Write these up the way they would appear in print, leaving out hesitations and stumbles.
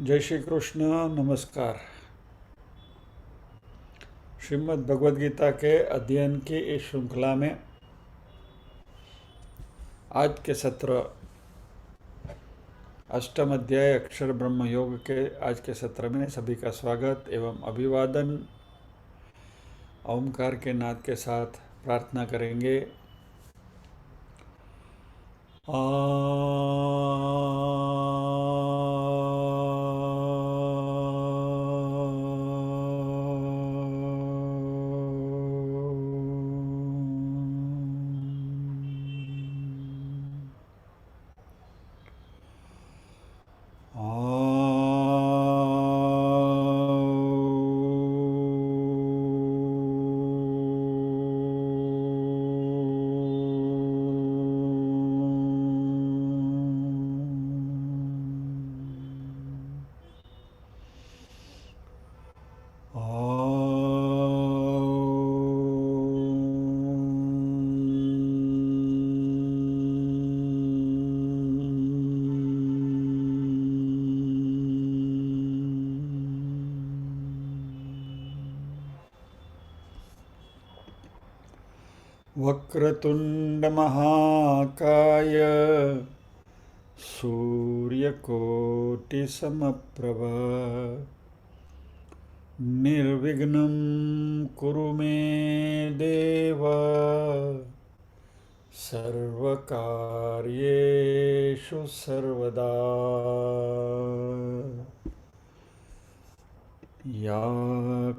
जय श्री कृष्ण। नमस्कार। श्रीमद् भगवद गीता के अध्ययन की इस श्रृंखला में आज के सत्र अष्टम अध्याय अक्षर ब्रह्म योग के आज के सत्र में सभी का स्वागत एवं अभिवादन। ओमकार के नाद के साथ प्रार्थना करेंगे। वक्रतुंड महाकाय सूर्यकोटि समप्रभ निर्विघ्नं कुरु मे देव सर्वकार्येषु सर्वदा। या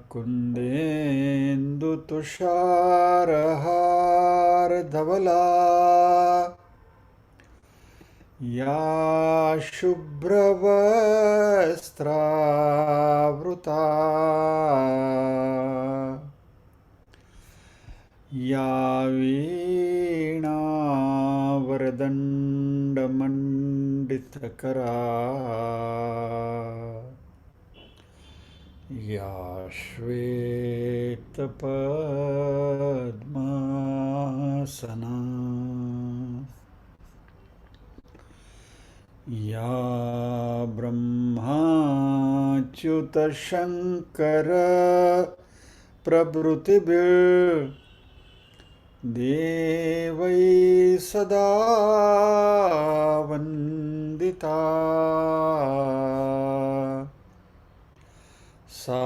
कुन्देन्दुतुषारहारधवला या शुभ्रवस्त्रावृता या वीणावरदण्डमण्डितकरा या श्वेतपद्मासना या ब्रह्माच्युतशङ्कर प्रभृतिभिर्देवैः सदा वन्दिता सा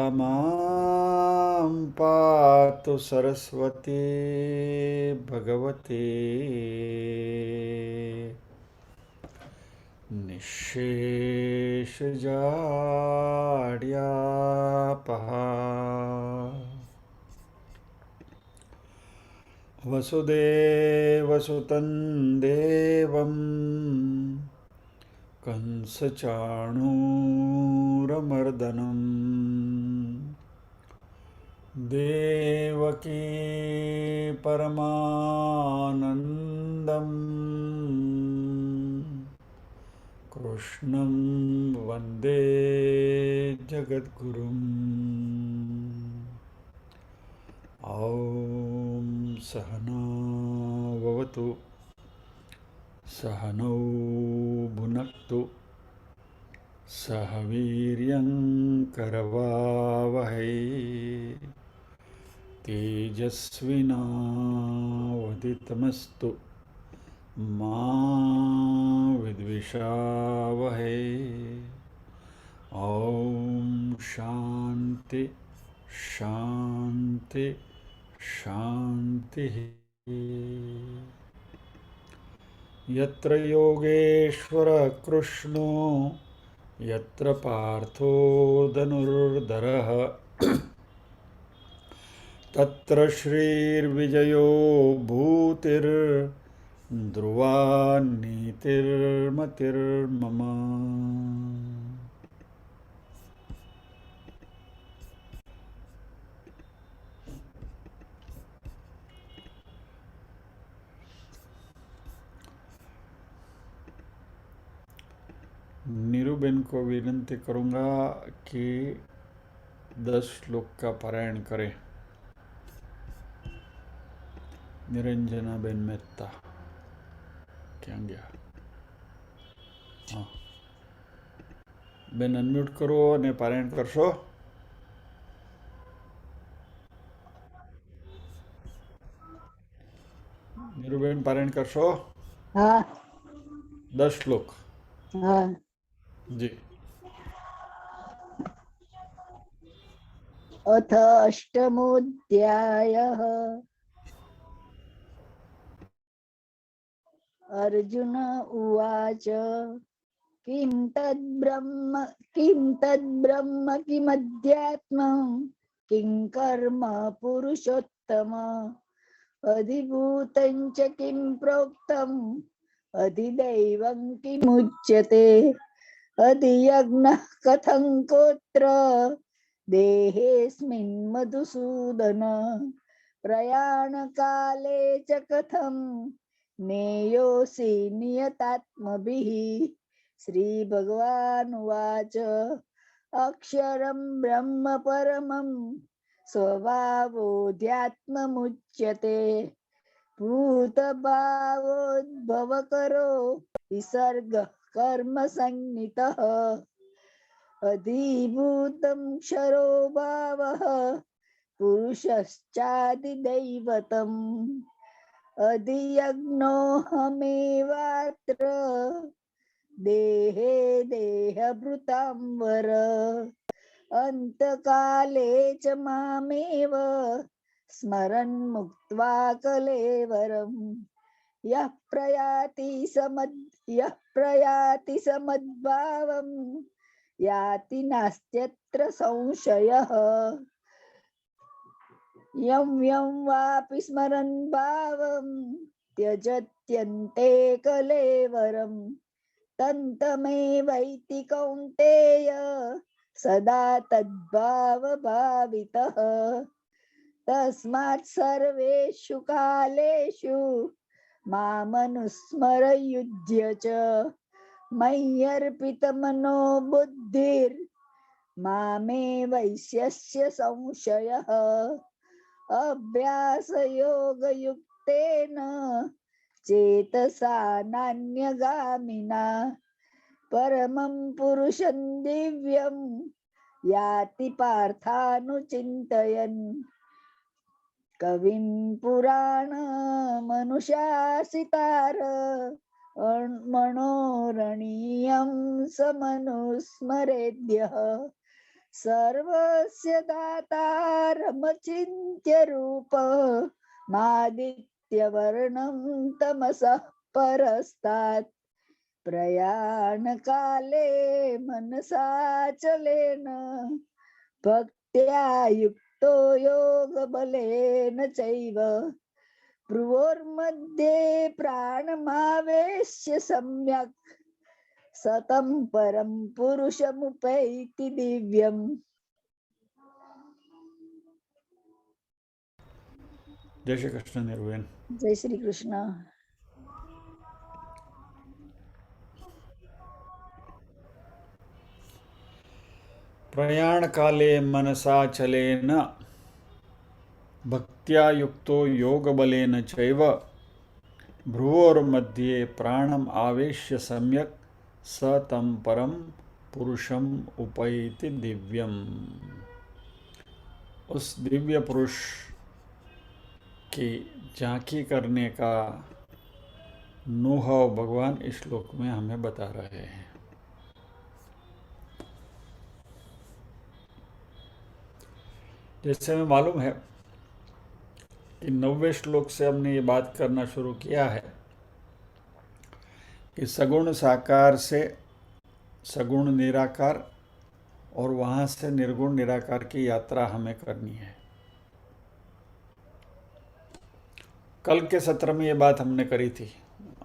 मां पातु सरस्वती भगवती निःशेषजाड्यापहा। वसुदेवसुतं देवं कंसचाणूरमर्दनं देवकी परमानन्दं कृष्णं वन्दे जगद्गुरुम्। ॐ सहना भवतु सहनौ भुनक्तु सह वीर्यं करवावहै तेजस्विनावधितमस्तु मा विद्विषावहै। ॐ शान्ति शान्ति शान्तिः। यत्र योगेश्वरः कृष्णो यत्र पार्थो धनुर्धरः तत्र श्रीर्विजयो भूतिर्ध्रुवा नीतिर्मतिर्मम। नीरूबेन को विनंती करूंगा कि 10 श्लोक का पारायण करें। निरंजना बेन मेहता। ક્યાં ગયા? હા, બેન અનમ્યુટ કરો અને પારાયણ કરશો. નીરુબેન પારાયણ કરશો. હા 10 શ્લોક. હા જી. अथ अष्टमोऽध्यायः अर्जुन उवाच किं तद्ब्रह्म किमध्यात्मं किं कर्म पुरुषोत्तम अधिभूतं च किं प्रोक्तम् अधिदैवं किमुच्यते अधियज्ञः कथं कोत्र देहेऽस्मिन् मधुसूदन प्रयाणकाले च कथं नेयोऽसि नियतात्मभिः श्रीभगवानुवाच अक्षरं ब्रह्म परमं स्वभावोऽध्यात्ममुच्यते भूतभावोद्भवकरो विसर्गः कर्म संज्ञितः अधिभूतं क्षरो भावः पुरुषश्चादिदैवतम् अधियज्ञोऽहमेवात्र देहे देहभृतां वर अन्तकाले च मामेव स्मरन् मुक्त्वा कलेवरम् यः प्रयाति समद्भावं याति नास्त्यत्र संशयः यं यं वापि स्मरन् भावं त्यजत्यन्ते कलेवरम् तन्तमेवैति कौन्तेय सदा तद्भावभावितः तस्मात् सर्वेषु कालेषु मामनुस्मर युध्य च मय्यर्पितमनो बुद्धिर्मामे वैश्यस्य संशयः अभ्यासयोगयुक्तेन चेतसा नान्यगामिना परमं पुरुषं दिव्यं याति पार्थानुचिन्तयन् कविं पुराणमनुशासितार मनोरणीयं समनुस्मरेद्यः सर्वस्य दातारमचिन्त्य रूप मादित्यवर्णं तमसः परस्तात् प्रयाणकाले मनसाचलेन भक्त्या युक्तो योगबलेन चैव भ्रुवोर्मध्ये प्राणमावेश्य सम्यक् सतं परं पुरुषमुपैति दिव्यम्. જય શ્રી કૃષ્ણ નીરુબેન. જય શ્રી કૃષ્ણ. પ્રયાણકાલે મનસા ચલેન ભક્ત્યા યુક્તો યોગબલેન ચૈવ ભ્રુવોર્मध्ये प्राणम आवेश्य सम्यक स तम परम पुरुषम उपैति दिव्यम. उस दिव्य पुरुष की झांकी करने का अनुभव भगवान इस श्लोक में हमें बता रहे हैं. जैसे हमें मालूम है कि 90वें श्लोक से हमने ये बात करना शुरू किया है कि सगुण साकार से सगुण निराकार और वहाँ से निर्गुण निराकार की यात्रा हमें करनी है. कल के सत्र में ये बात हमने करी थी,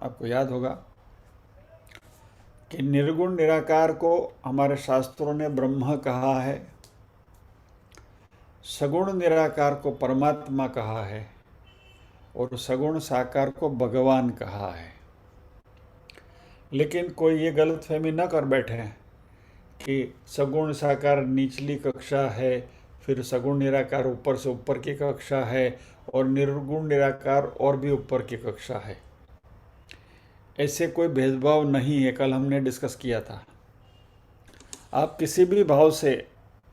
आपको याद होगा कि निर्गुण निराकार को हमारे शास्त्रों ने ब्रह्म कहा है, सगुण निराकार को परमात्मा कहा है और सगुण साकार को भगवान कहा है. लेकिन कोई ये गलतफहमी न कर बैठे कि सगुण साकार निचली कक्षा है, फिर सगुण निराकार ऊपर से ऊपर की कक्षा है और निर्गुण निराकार और भी ऊपर की कक्षा है. ऐसे कोई भेदभाव नहीं है, कल हमने डिस्कस किया था। आप किसी भी भाव से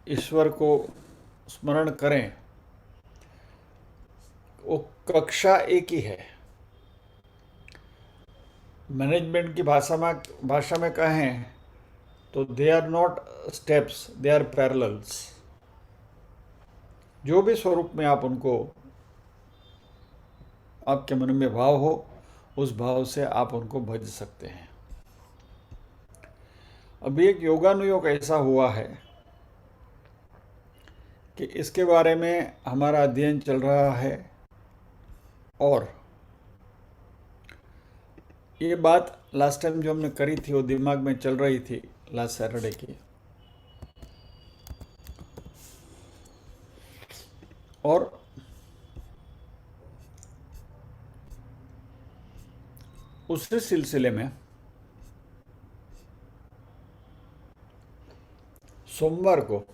ईश्वर को स्मरण करें, वो कक्षा एक ही है। मैनेजमेंट की भाषा में कहें तो they are not steps, they are parallels. जो भी स्वरूप में आप उनको, आपके मन में भाव हो, उस भाव से आप उनको भज सकते हैं। अभी एक योगानुयोग ऐसा हुआ है कि इसके बारे में हमारा अध्ययन चल रहा है, और ये बात लास्ट टाइम जो हमने करी थी वो दिमाग में चल रही थी लास्ट सैटरडे की, और उसी सिलसिले में सोमवार को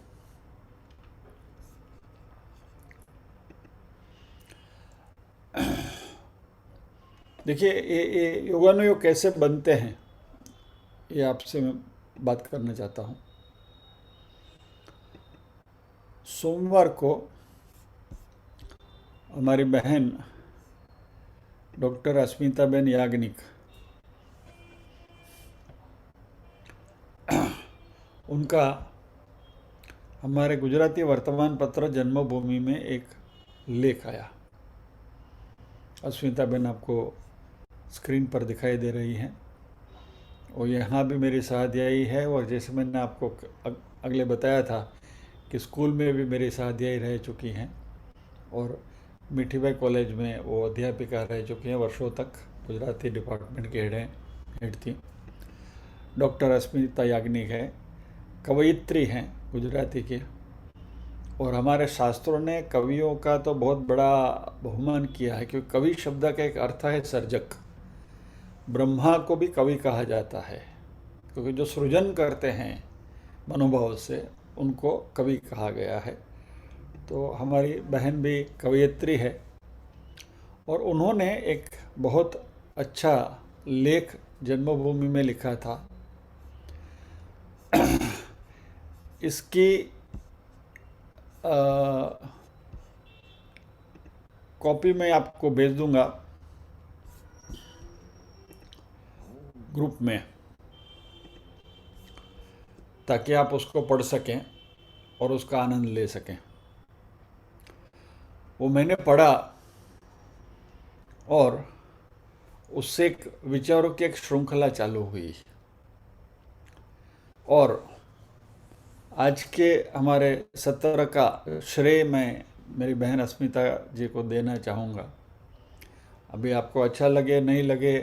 देखिए ये योगानुयोग कैसे बनते हैं, ये आपसे मैं बात करना चाहता हूँ। सोमवार को हमारी बहन डॉक्टर अस्मिताबेन याग्निक, उनका हमारे गुजराती वर्तमान पत्र जन्मभूमि में एक लेख आया। अस्मिताबेन आपको स्क्रीन पर दिखाई दे रही हैं, और यहाँ भी मेरी सहाध्यायी है, और जैसे मैंने आपको अगले बताया था कि स्कूल में भी मेरी सहाध्यायी रह चुकी हैं, और मिठीबाई कॉलेज में वो अध्यापिका रह चुकी हैं वर्षों तक, गुजराती डिपार्टमेंट के हेड थी। डॉक्टर अस्मिता याग्निक है, कवयित्री हैं गुजराती की, और हमारे शास्त्रों ने कवियों का तो बहुत बड़ा बहुमान किया है, क्योंकि कवि शब्द का एक अर्थ है सर्जक। ब्रह्मा को भी कवि कहा जाता है, क्योंकि जो सृजन करते हैं मनोभाव से, उनको कवि कहा गया है। तो हमारी बहन भी कवयित्री है, और उन्होंने एक बहुत अच्छा लेख जन्मभूमि में लिखा था। इसकी कॉपी मैं आपको भेज दूंगा ग्रुप में, ताकि आप उसको पढ़ सकें और उसका आनंद ले सकें। वो मैंने पढ़ा, और उससे एक विचारों की एक श्रृंखला चालू हुई, और आज के हमारे सत्र का श्रेय मैं मेरी बहन अस्मिता जी को देना चाहूँगा। अभी आपको अच्छा लगे नहीं लगे,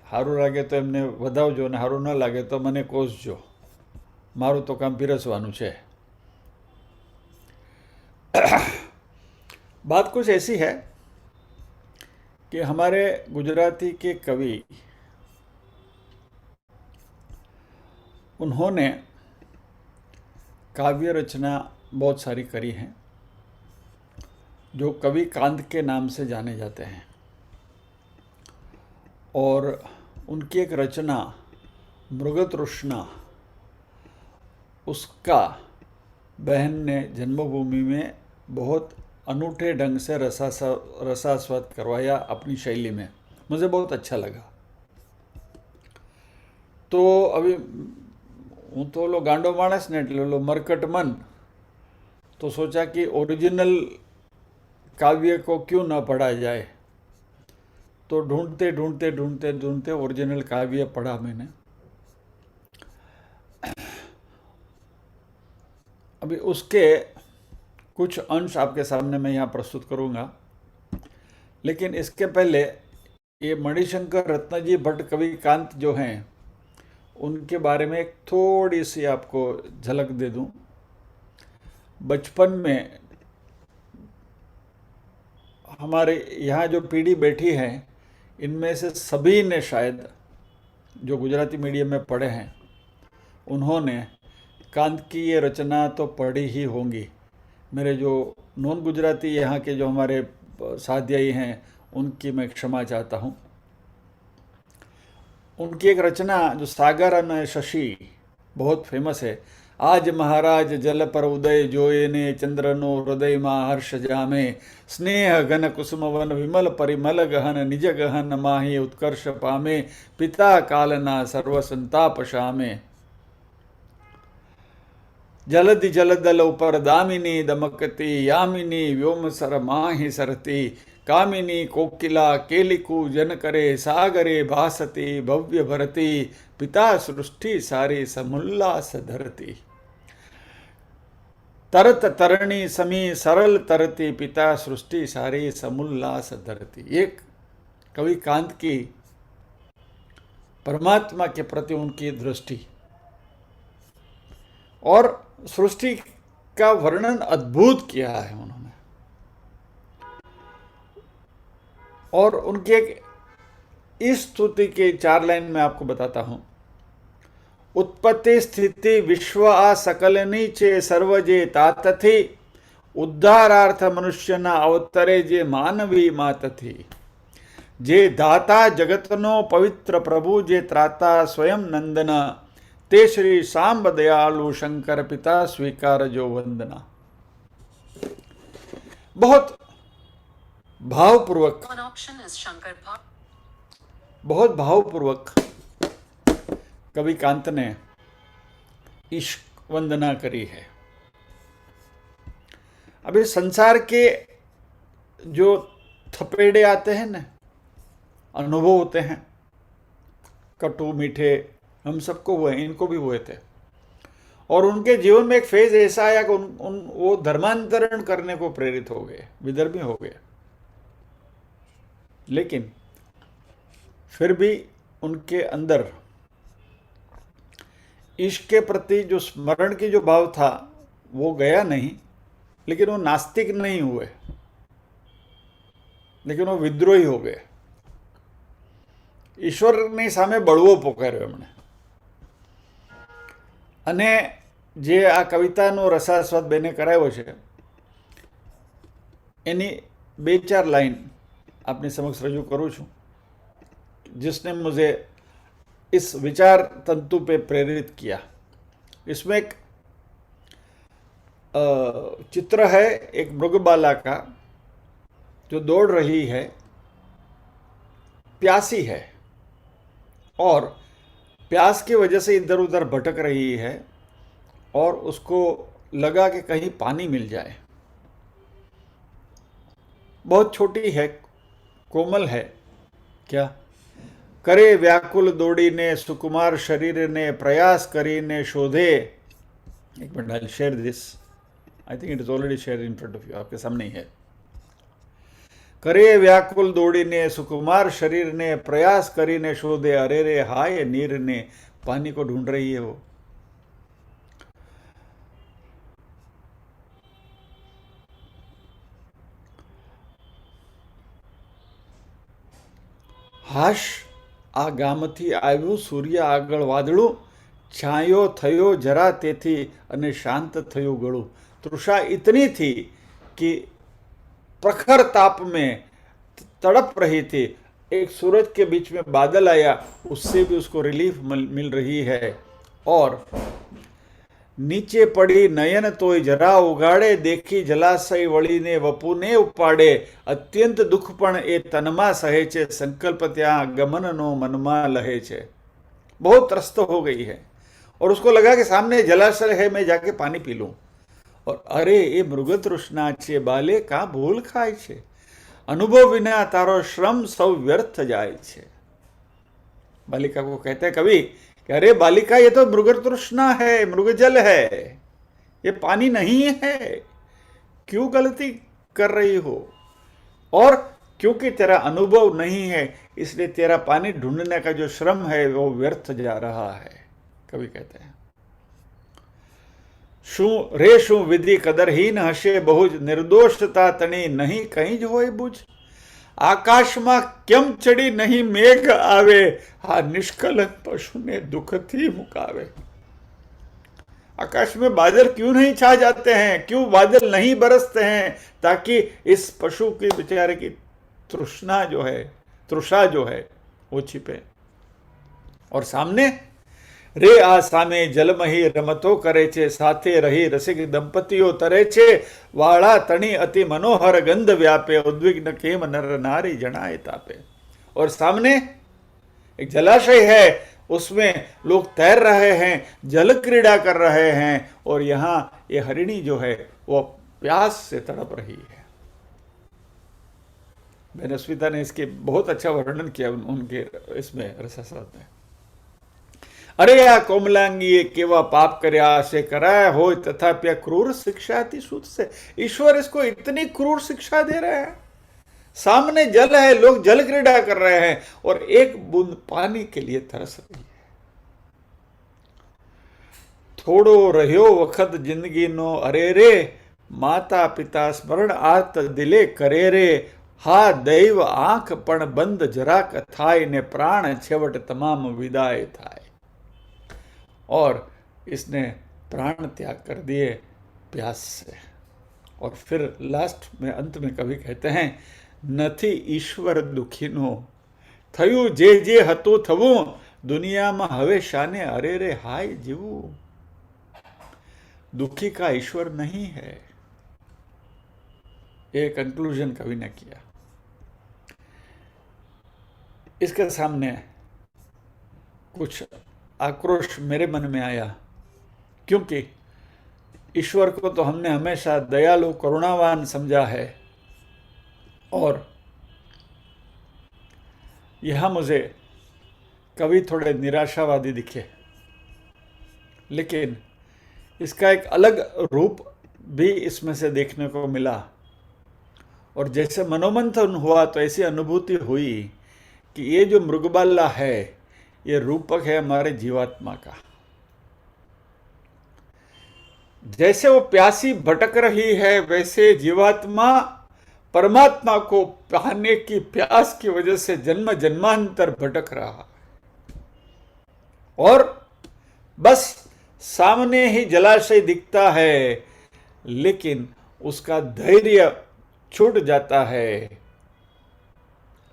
સારું લાગે તો એમને વધાવજો, ને સારું ન લાગે તો મને કોસજો, મારું તો કામ પીરસવાનું છે। बात कुछ ऐसी है कि हमारे गुजराती के कवि, उन्होंने काव्य रचना बहुत सारी करी हैं, जो कवि कांत के नाम से जाने जाते हैं। और उनकी एक रचना मृगतृष्णा, उसका बहन ने जन्मभूमि में बहुत अनूठे ढंग से रसास्वाद करवाया अपनी शैली में। मुझे बहुत अच्छा लगा। तो अभी हूँ तो लो गांडो माणस ने એટલે लो मरकट मन, तो सोचा कि ओरिजिनल काव्य को क्यों न पढ़ा जाए। तो ढूंढते ढूंढते ढूंढते ढूंढते ओरिजिनल काव्य पढ़ा मैंने। अभी उसके कुछ अंश आपके सामने मैं यहाँ प्रस्तुत करूँगा, लेकिन इसके पहले ये मणिशंकर रत्नजी भट्ट कवि कांत जो हैं, उनके बारे में एक थोड़ी सी आपको झलक दे दूँ। बचपन में हमारे यहाँ जो पीढ़ी बैठी है, इनमें से सभी ने शायद जो गुजराती मीडियम में पढ़े हैं, उन्होंने कांत की ये रचना तो पढ़ी ही होंगी। मेरे जो नॉन गुजराती यहाँ के जो हमारे साथियाई हैं, उनकी मैं क्षमा चाहता हूँ। उनकी एक रचना जो सागर न शशि बहुत फेमस है। आज महाराज जल पर उदय जोए ने चंद्रनो हृदय मा हर्ष जामे स्नेह घन कुसुम वन विमल परिमल गहन निज गहन माही उत्कर्ष पामे पिता कालना सर्व संताप शामे जलधि जलदल ऊपर दामिनी दमकती यामिनी व्योम सर माहि सरती कामिनी कोकिला केलिकु जन करे सागरे भासती भव्य भरती पिता सृष्टि सारी समुल्लास धरती तरत तरणी समी सरल तरती पिता सृष्टि सारी समुल्लास धरती। एक कवि कांत की परमात्मा के प्रति उनकी दृष्टि और सृष्टि का वर्णन अद्भुत किया है उन्होंने। और उनके एक इस स्तुति के 4 लाइन में आपको बताता हूं। उत्पत्ति स्थिति विश्व आ सकल नीचे सर्वजे तातथी उद्धारार्थ मनुष्य न अवतरे जे मानवी मात थी जे दाता जगतनो पवित्र प्रभु जे त्राता स्वयं नंदन ते श्री सांब दयालु शंकर पिता स्वीकार जो वंदना। बहुत भावपूर्वक कवि कांत ने इश्क वंदना करी है। अभी संसार के जो थपेड़े आते हैं ना, अनुभव होते हैं कटु मीठे, हम सबको हुए, इनको भी हुए थे। और उनके जीवन में एक फेज ऐसा आया कि वो धर्मांतरण करने को प्रेरित हो गए, विधर्मी हो गए। लेकिन फिर भी उनके अंदर इश्क के प्रति जो स्मरण की जो भाव था वो गया नहीं, लेकिन वो नास्तिक नहीं हुए, लेकिन वो विद्रोही हो गए। ઈશ્વરની સામે બળવો પોકાર્યો એમણે। અને જે આ કવિતાનો રસાસ્વાદ બેને કરાવ્યો છે એની 2-4 લાइन आपने समक्ष रजू करूँ छूँ, जिसने मुझे इस विचार तंतु पे प्रेरित किया। इसमें एक चित्र है एक मृगबाला का जो दौड़ रही है, प्यासी है और प्यास की वजह से इधर उधर भटक रही है और उसको लगा कि कहीं पानी मिल जाए। बहुत छोटी है, कोमल है, क्या करे व्याकुल दौड़ी ने सुकुमार शरीर ने प्रयास करी ने शोधे। एक minute, I share this, I think it is already share in front of you, आपके सामने ही है। करे व्याकुल दौड़ी ने सुकुमार शरीर ने प्रयास करी ने शोधे अरे रे हाय नीर ने। पानी को ढूंढ रही है वो। હાશ આ ગામથી આવ્યું સૂર્ય આગળ વાદળું, છાંયો થયો જરા તેથી અને શાંત થયું ગળું। तृषा इतनी थी कि प्रखर ताप में तड़प रही थी, एक सूरज के बीच में बादल आया, उससे भी उसको रिलीफ मिल रही है। और नीचे पड़ी नयन तोय जरा उगाड़े, देखी जलाशय वળી ने वपुने उपाड़े। अत्यंत दुख पण ए तनमा सहे छे, संकल्प त्या गमननो मनमा लहे छे। बहुत त्रस्त हो गई है और उसको लगा कि सामने जलाशय है, मैं जाके पानी पी लूं। और अरे ए मृग तृष्णा छे, बाले का भूल खाय छे। अनुभव विना तारो श्रम सौ व्यर्थ जाय छे। बालिका को कहते हैं कवि कि अरे बालिका, ये तो मृग तृष्णा है, मृगजल है, ये पानी नहीं है। क्यों गलती कर रही हो? और क्योंकि तेरा अनुभव नहीं है इसलिए तेरा पानी ढूंढने का जो श्रम है वो व्यर्थ जा रहा है। कवि कहते हैं शू रे शू विधि कदरहीन हशे बहुज, निर्दोषता तणी नहीं कहीं ज होय बुझ। आकाश में केम चढ़ी नहीं मेघ आवे, हा निष्कलंक पशु ने दुख थी मुकावे। आकाश में बादल क्यों नहीं छा जाते हैं, क्यों बादल नहीं बरसते हैं, ताकि इस पशु के बेचारे की तृष्णा जो है, तृषा जो है वो छिपे। और सामने रे आ सामे जलमही रमतो करे छे, साथे रही रसिक दंपतियों तरे छे, वाड़ा तणी अति मनोहर गंध व्यापे, उद्विग्न केम नर नारी जनाए तापे। और सामने एक जलाशय है, उसमें लोग तैर रहे हैं, जल क्रीड़ा कर रहे हैं, और यहां ये हरिणी जो है वो प्यास से तड़प रही है। बहन अस्मिता ने इसके बहुत अच्छा वर्णन किया उनके इसमें रसास्वाद में। अरे आ कोमलांगी केवा पाप कर्या से कराया हो, तथापि क्रूर शिक्षा थी सूत से। ईश्वर इसको इतनी क्रूर शिक्षा दे रहे हैं। सामने जल है, लोग जल क्रीड़ा कर रहे हैं, और एक बूंद पानी के लिए तरस रही है। थोड़ो रह्यो वखत जिंदगी नो अरे रे, माता पिता स्मरण आत दिले करे रे, हा दैव आंख पण बंद જરાક થાય ને प्राण छेवट तमाम विदाय થાય। और इसने प्राण त्याग कर दिए प्यास से। और फिर लास्ट में अंत में कवि कहते हैं, नथी ईश्वर दुखीनो थयु जे जे हतु थवु, दुनिया में हवे शाने अरे रे हाय जीवू। दुखी का ईश्वर नहीं है, ये कंक्लूजन कवि ने किया। इसके सामने कुछ आक्रोश मेरे मन में आया, क्योंकि ईश्वर को तो हमने हमेशा दयालु करुणावान समझा है, और यहां मुझे कवि थोड़े निराशावादी दिखे। लेकिन इसका एक अलग रूप भी इसमें से देखने को मिला, और जैसे मनोमंथन हुआ तो ऐसी अनुभूति हुई कि ये जो मृगबाला है ये रूपक है हमारे जीवात्मा का। जैसे वो प्यासी भटक रही है, वैसे जीवात्मा परमात्मा को पाने की प्यास की वजह से जन्म जन्मांतर भटक रहा है, और बस सामने ही जलाशय दिखता है, लेकिन उसका धैर्य छूट जाता है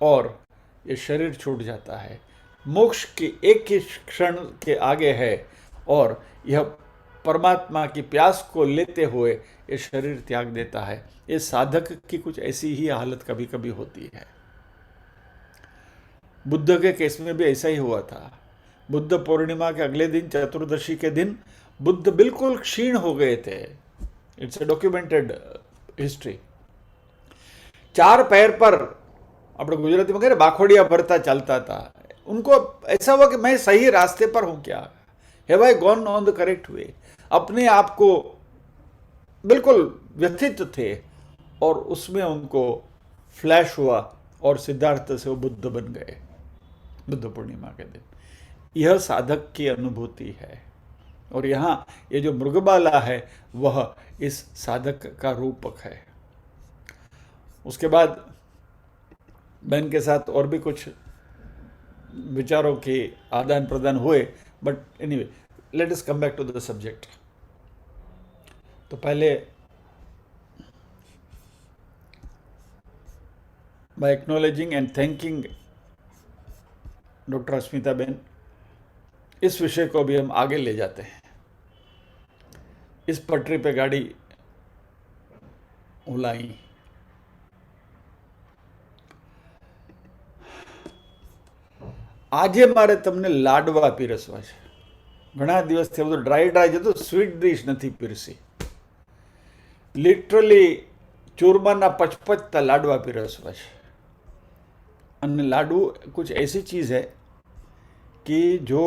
और ये शरीर छूट जाता है। मोक्ष की एक ही क्षण के आगे है, और यह परमात्मा की प्यास को लेते हुए ये शरीर त्याग देता है। ये साधक की कुछ ऐसी ही हालत कभी कभी होती है। बुद्ध के केस में भी ऐसा ही हुआ था। बुद्ध पूर्णिमा के अगले दिन, चतुर्दशी के दिन, बुद्ध बिल्कुल क्षीण हो गए थे। It's a documented history. चार पैर पर, अपने गुजराती में कह रहे, बाखोड़िया भरता चलता था। उनको ऐसा हुआ कि मैं सही रास्ते पर हूं क्या, have I gone on the correct way. अपने आप को बिल्कुल व्यथित थे, और उसमें उनको फ्लैश हुआ, और सिद्धार्थ से वो बुद्ध बन गए बुद्ध पूर्णिमा के दिन। यह साधक की अनुभूति है, और यहाँ ये जो मृगबाला है वह इस साधक का रूपक है। उसके बाद बहन के साथ और भी कुछ विचारों के आदान प्रदान हुए, but anyway let us come back to the subject. तो पहले by acknowledging and thanking doctor Asmita ben, इस विषय को भी हम आगे ले जाते हैं। इस पटरी पे गाड़ी उलाई। આજે મારે તમને લાડવા પીરસવા છે। ઘણા દિવસથી બધું ડ્રાય જતું, સ્વીટ ડીશ નથી પીરસી। લિટરલી चूरमाना पचपचता लाडवा पीरसवा છે। અને लाडू कुछ ऐसी चीज़ है कि जो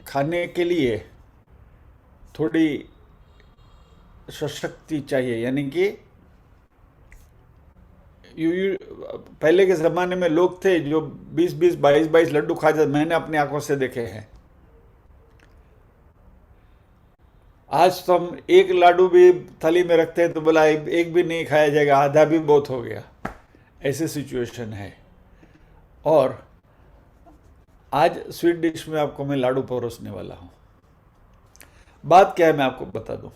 खाने के लिए थोड़ी सशक्ति चाहिए, यानी कि पहले के ज़माने में लोग थे जो 20-20, 22-22 लड्डू खा जाते। मैंने अपनी आंखों से देखे हैं। आज तो हम एक लाडू भी थाली में रखते हैं तो बोला एक भी नहीं खाया जाएगा, आधा भी बहुत हो गया, ऐसी सिचुएशन है। और आज स्वीट डिश में आपको मैं लाडू परोसने वाला हूँ। बात क्या है मैं आपको बता दूं।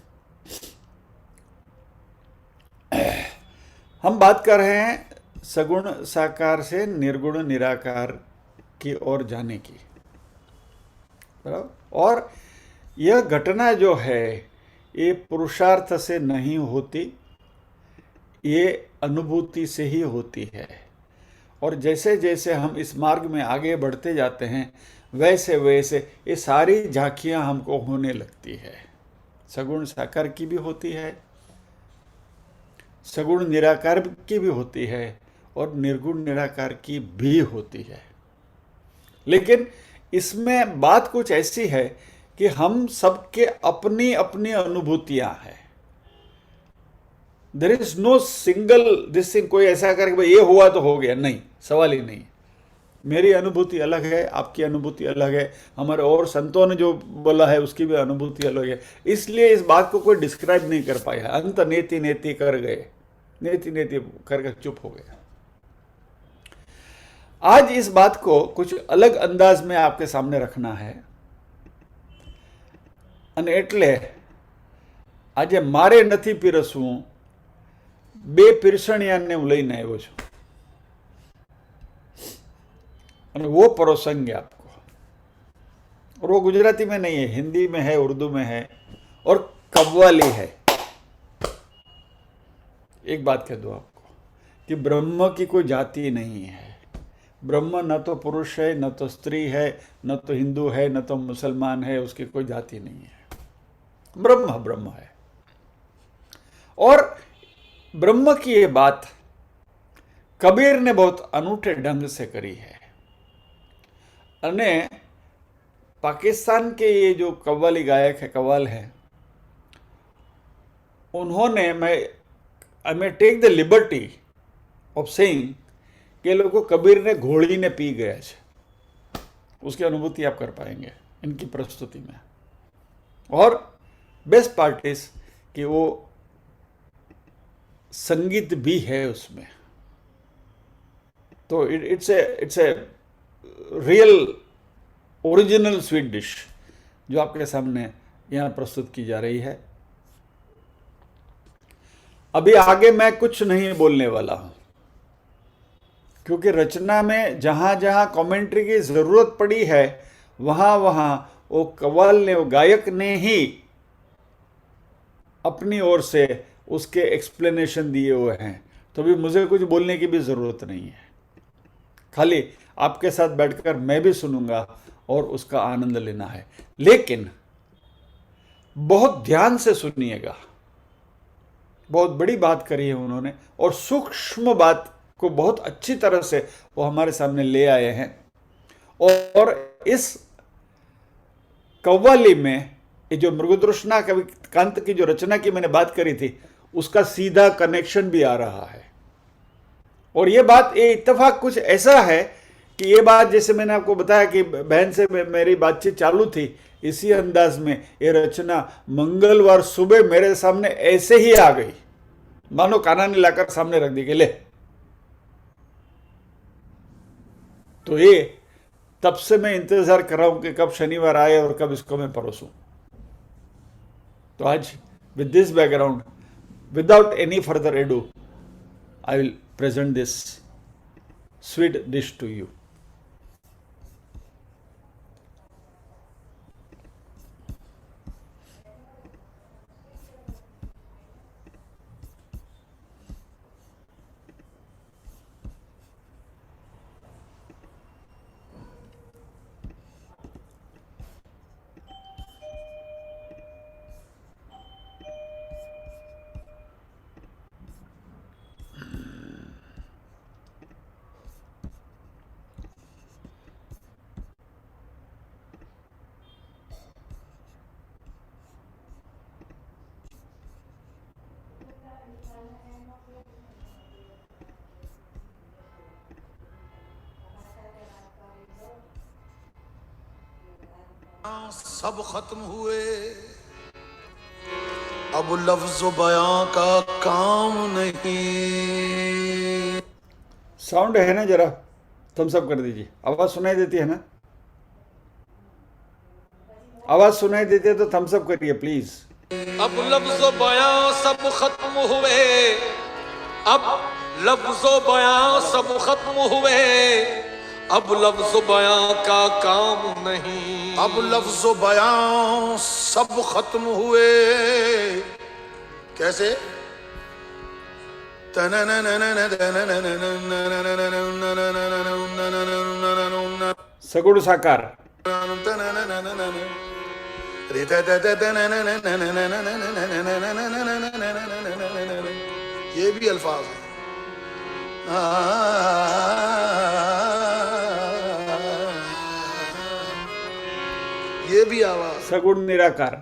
हम बात कर रहे हैं सगुण साकार से निर्गुण निराकार की ओर जाने की। बराबर। और यह घटना जो है ये पुरुषार्थ से नहीं होती, ये अनुभूति से ही होती है। और जैसे जैसे हम इस मार्ग में आगे बढ़ते जाते हैं वैसे वैसे ये सारी झांकियां हमको होने लगती है। सगुण साकार की भी होती है, सगुण निराकार की भी होती है, और निर्गुण निराकार की भी होती है। लेकिन इसमें बात कुछ ऐसी है कि हम सबके अपनी अपनी अनुभूतियां हैं। There is no single this thing, कोई ऐसा कर भाई ये हुआ तो हो गया, नहीं, सवाल ही नहीं। मेरी अनुभूति अलग है, आपकी अनुभूति अलग है, हमारे और संतों ने जो बोला है उसकी भी अनुभूति अलग है। इसलिए इस बात को कोई डिस्क्राइब नहीं कर पाया। अंत नेति नेति कर गए, नेति नेति कर चुप हो गया। आज इस बात को कुछ अलग अंदाज में आपके सामने रखना है અને એટલે આજે મારે નથી પીરસવું, બે પીરસણિયાને હું લઈને આવ્યો છું અને वो परोसेंगे आपको। और वो गुजराती में नहीं है, हिंदी में है, उर्दू में है और कव्वाली है। एक बात कह दो आपको कि ब्रह्म की कोई जाति नहीं है। ब्रह्म न तो पुरुष है, न तो स्त्री है, न तो हिंदू है, न तो मुसलमान है, उसकी कोई जाति नहीं है। ब्रह्म ब्रह्म है। और ब्रह्म की ये बात कबीर ने बहुत अनूठे ढंग से करी है। अने पाकिस्तान के ये जो कव्वाली गायक है, कव्वाल है, उन्होंने I may take the liberty of saying कि लोगों कबीर ने घोड़ी ने पी गया है। उसकी अनुभूति आप कर पाएंगे इनकी प्रस्तुति में। और बेस्ट पार्ट इज कि वो संगीत भी है उसमें। तो it's a real original sweet dish जो आपके सामने यहाँ प्रस्तुत की जा रही है। अभी आगे मैं कुछ नहीं बोलने वाला हूं, क्योंकि रचना में जहां जहां कमेंट्री की जरूरत पड़ी है वहां वहां वो कव्वाल ने, वो गायक ने ही अपनी ओर से उसके एक्सप्लेनेशन दिए हुए हैं। तो भी मुझे कुछ बोलने की भी जरूरत नहीं है, खाली आपके साथ बैठकर मैं भी सुनूंगा और उसका आनंद लेना है। लेकिन बहुत ध्यान से सुनिएगा, बहुत बड़ी बात करी है उन्होंने और सूक्ष्म बात को बहुत अच्छी तरह से वो हमारे सामने ले आए हैं। और इस कव्वाली में ये जो मृगतृष्णा कवि कांत की जो रचना की मैंने बात करी थी उसका सीधा कनेक्शन भी आ रहा है। और ये बात, ये इत्तेफाक कुछ ऐसा है कि ये बात, जैसे मैंने आपको बताया कि बहन से मेरी बातचीत चालू थी, इसी अंदाज में ये रचना मंगलवार सुबह मेरे सामने ऐसे ही आ गई, मानो कान्हा ने लाकर सामने रख दी कि ले। तो ये तब से मैं इंतजार कर रहा हूं कि कब शनिवार आए और कब इसको मैं परोसूं। तो आज with this background, without any further ado, I will present this sweet dish to you. सब खत्म हुए, अब लफ्ज़ बयां का काम नहीं। साउंड है ना, जरा थम्स अप कर दीजिए। आवाज सुनाई देती है ना? आवाज सुनाई देती है तो थम्स अप करिए प्लीज। अब लफ्ज़ बयां सब खत्म हुए, अब लफ्ज़ बयां सब खत्म हुए, अब लफ्ज़ बयां का काम नहीं। अब लफ्ज़ो बयां सब खत्म हुए। कैसे? सगुण साकार। ये भी अल्फाज है। ये भी आवाज। सगुण निराकार।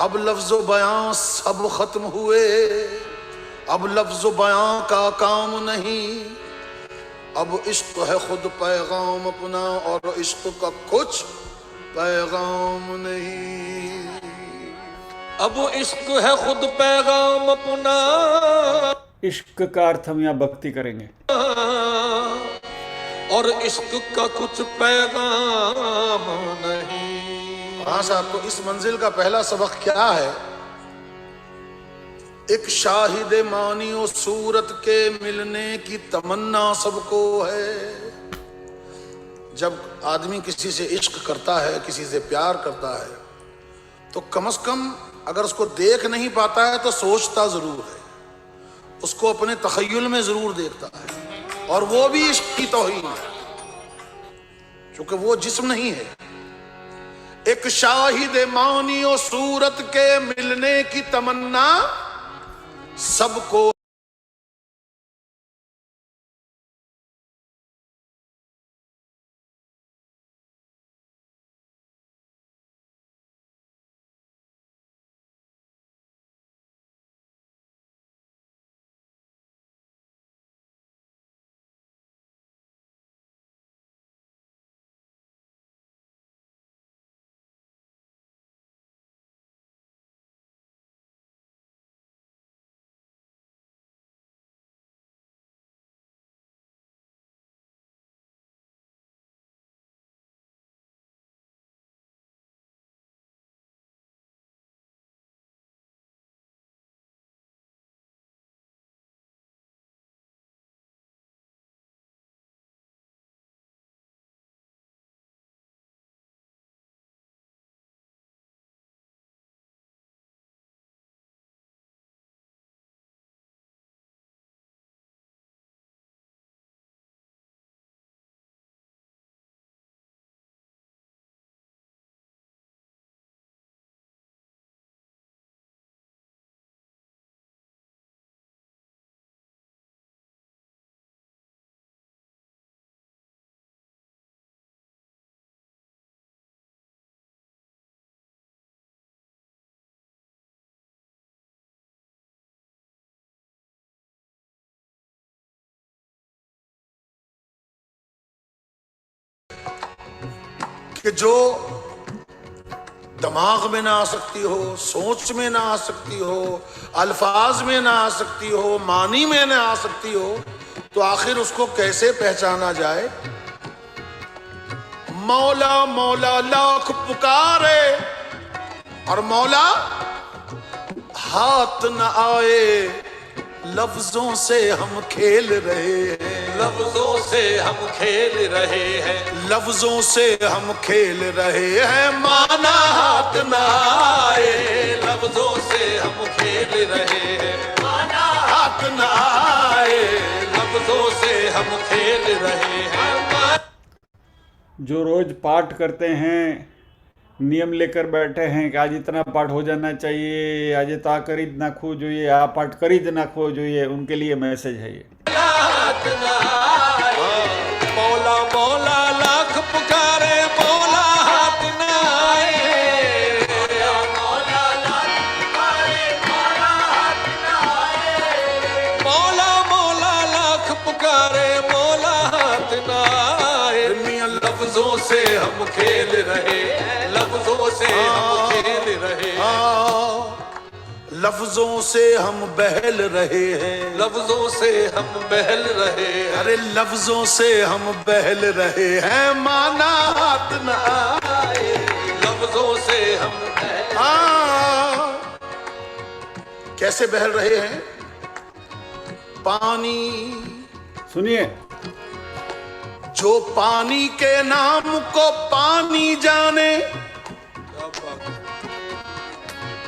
अब लफ्ज़ो बयां सब खत्म हुए, अब लफ्ज़ो बयां का काम नहीं, अब इश्क है खुद पैगाम अपना और इश्क का कुछ पैगाम नहीं। अब इश्क है खुद पैगाम अपना। इश्क का अर्थ हम यहाँ भक्ति करेंगे। और इश्क का कुछ पैगाम नहीं। हाँ साहब, तो इस मंजिल का पहला सबक क्या है? एक शाहिद मानी और सूरत के मिलने की तमन्ना सबको है। जब आदमी किसी से इश्क करता है, किसी से प्यार करता है, तो कम से कम अगर उसको देख नहीं पाता है तो सोचता जरूर है, उसको अपने तखय्युल में जरूर देखता है, और वो भी इश्क की तौहीन है, क्योंकि वो जिस्म नहीं है। एक शाहिद मानी और सूरत के मिलने की तमन्ना सबको। कि जो दिमाग में ना आ सकती हो, सोच में ना आ सकती हो, अल्फाज में ना आ सकती हो, मानी में ना आ सकती हो, तो आखिर उसको कैसे पहचाना जाए? मौला मौला लाख पुकारे और मौला हाथ न आए, लफ्जों से हम खेल रहे हैं, लफ्जों से हम खेल रहे हैं, लफ्जों से हम खेल रहे हैं, माना हाथ न आए, लफ्जों से हम खेल रहे हैं, माना हाथ न आए, लफ्जों से हम खेल रहे हैं। जो रोज पाठ करते हैं, नियम लेकर बैठे हैं कि आज इतना पाठ हो जाना चाहिए, आज ता करी ज नाखવું જોઈએ, આ પાઠ કરી જ નાખવો જોઈએ, उनके लिए मैसेज है ये। मौला मौला लाख पुकारे, मौला हाथ न आए, मौला लाख पुकारे, मौला हाथ न आए, मौला मौला लाख पुकारे, मौला हाथ न आए। मियां लफ्जों से हम खेल रहे, लफ्जों से हम खेल रहे, लफ्जों से हम बहल रहे हैं, लफ्जों से हम बहल रहे हैं, अरे लफ्जों से हम बहल रहे हैं, माना हाथ न आए, लफ्जों से हम कैसे बहल रहे हैं? पानी सुनिए, जो पानी के नाम को पानी जाने,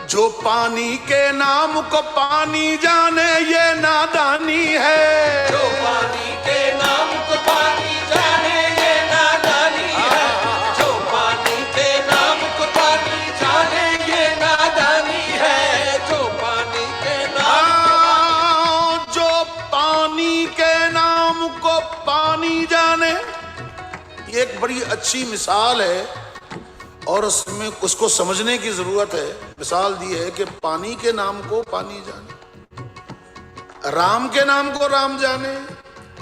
जो पानी के नाम को पानी जाने, ये नादानी है। जो पानी के नाम को पानी जाने, ये नादानी है। जो पानी के नाम को पानी जाने, ये नादानी है। जो पानी के नाम, जो पानी के नाम को पानी जाने, ये एक बड़ी अच्छी मिसाल है और उसमें उसको समझने की जरूरत है। मिसाल दी है कि पानी के नाम को पानी जाने, राम के नाम को राम जाने,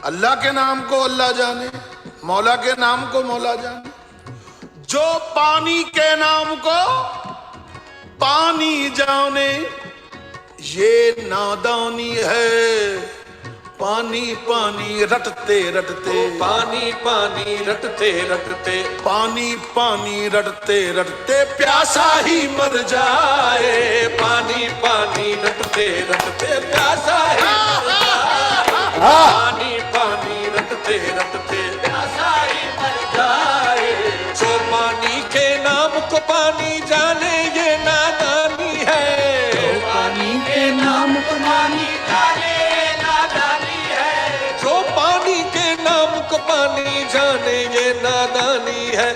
अल्लाह के नाम को अल्लाह जाने, मौला के नाम को मौला जाने। जो पानी के नाम को पानी जाने, ये नादानी है। पानी पानी रटते रटते, पानी पानी रटते रटते, पानी पानी रटते रटते प्यासा ही मर जाए। पानी पानी रटते रटते प्यासा ही मर जाए। पानी पानी रटते रटते प्यासा ही मर जाए। जो पानी के नाम को पानी जाने, ये नादानी है। जो पानी के नाम को पानी जाने, ये नादानी है। जो पानी के नाम को पानी जाने, ये नादानी है।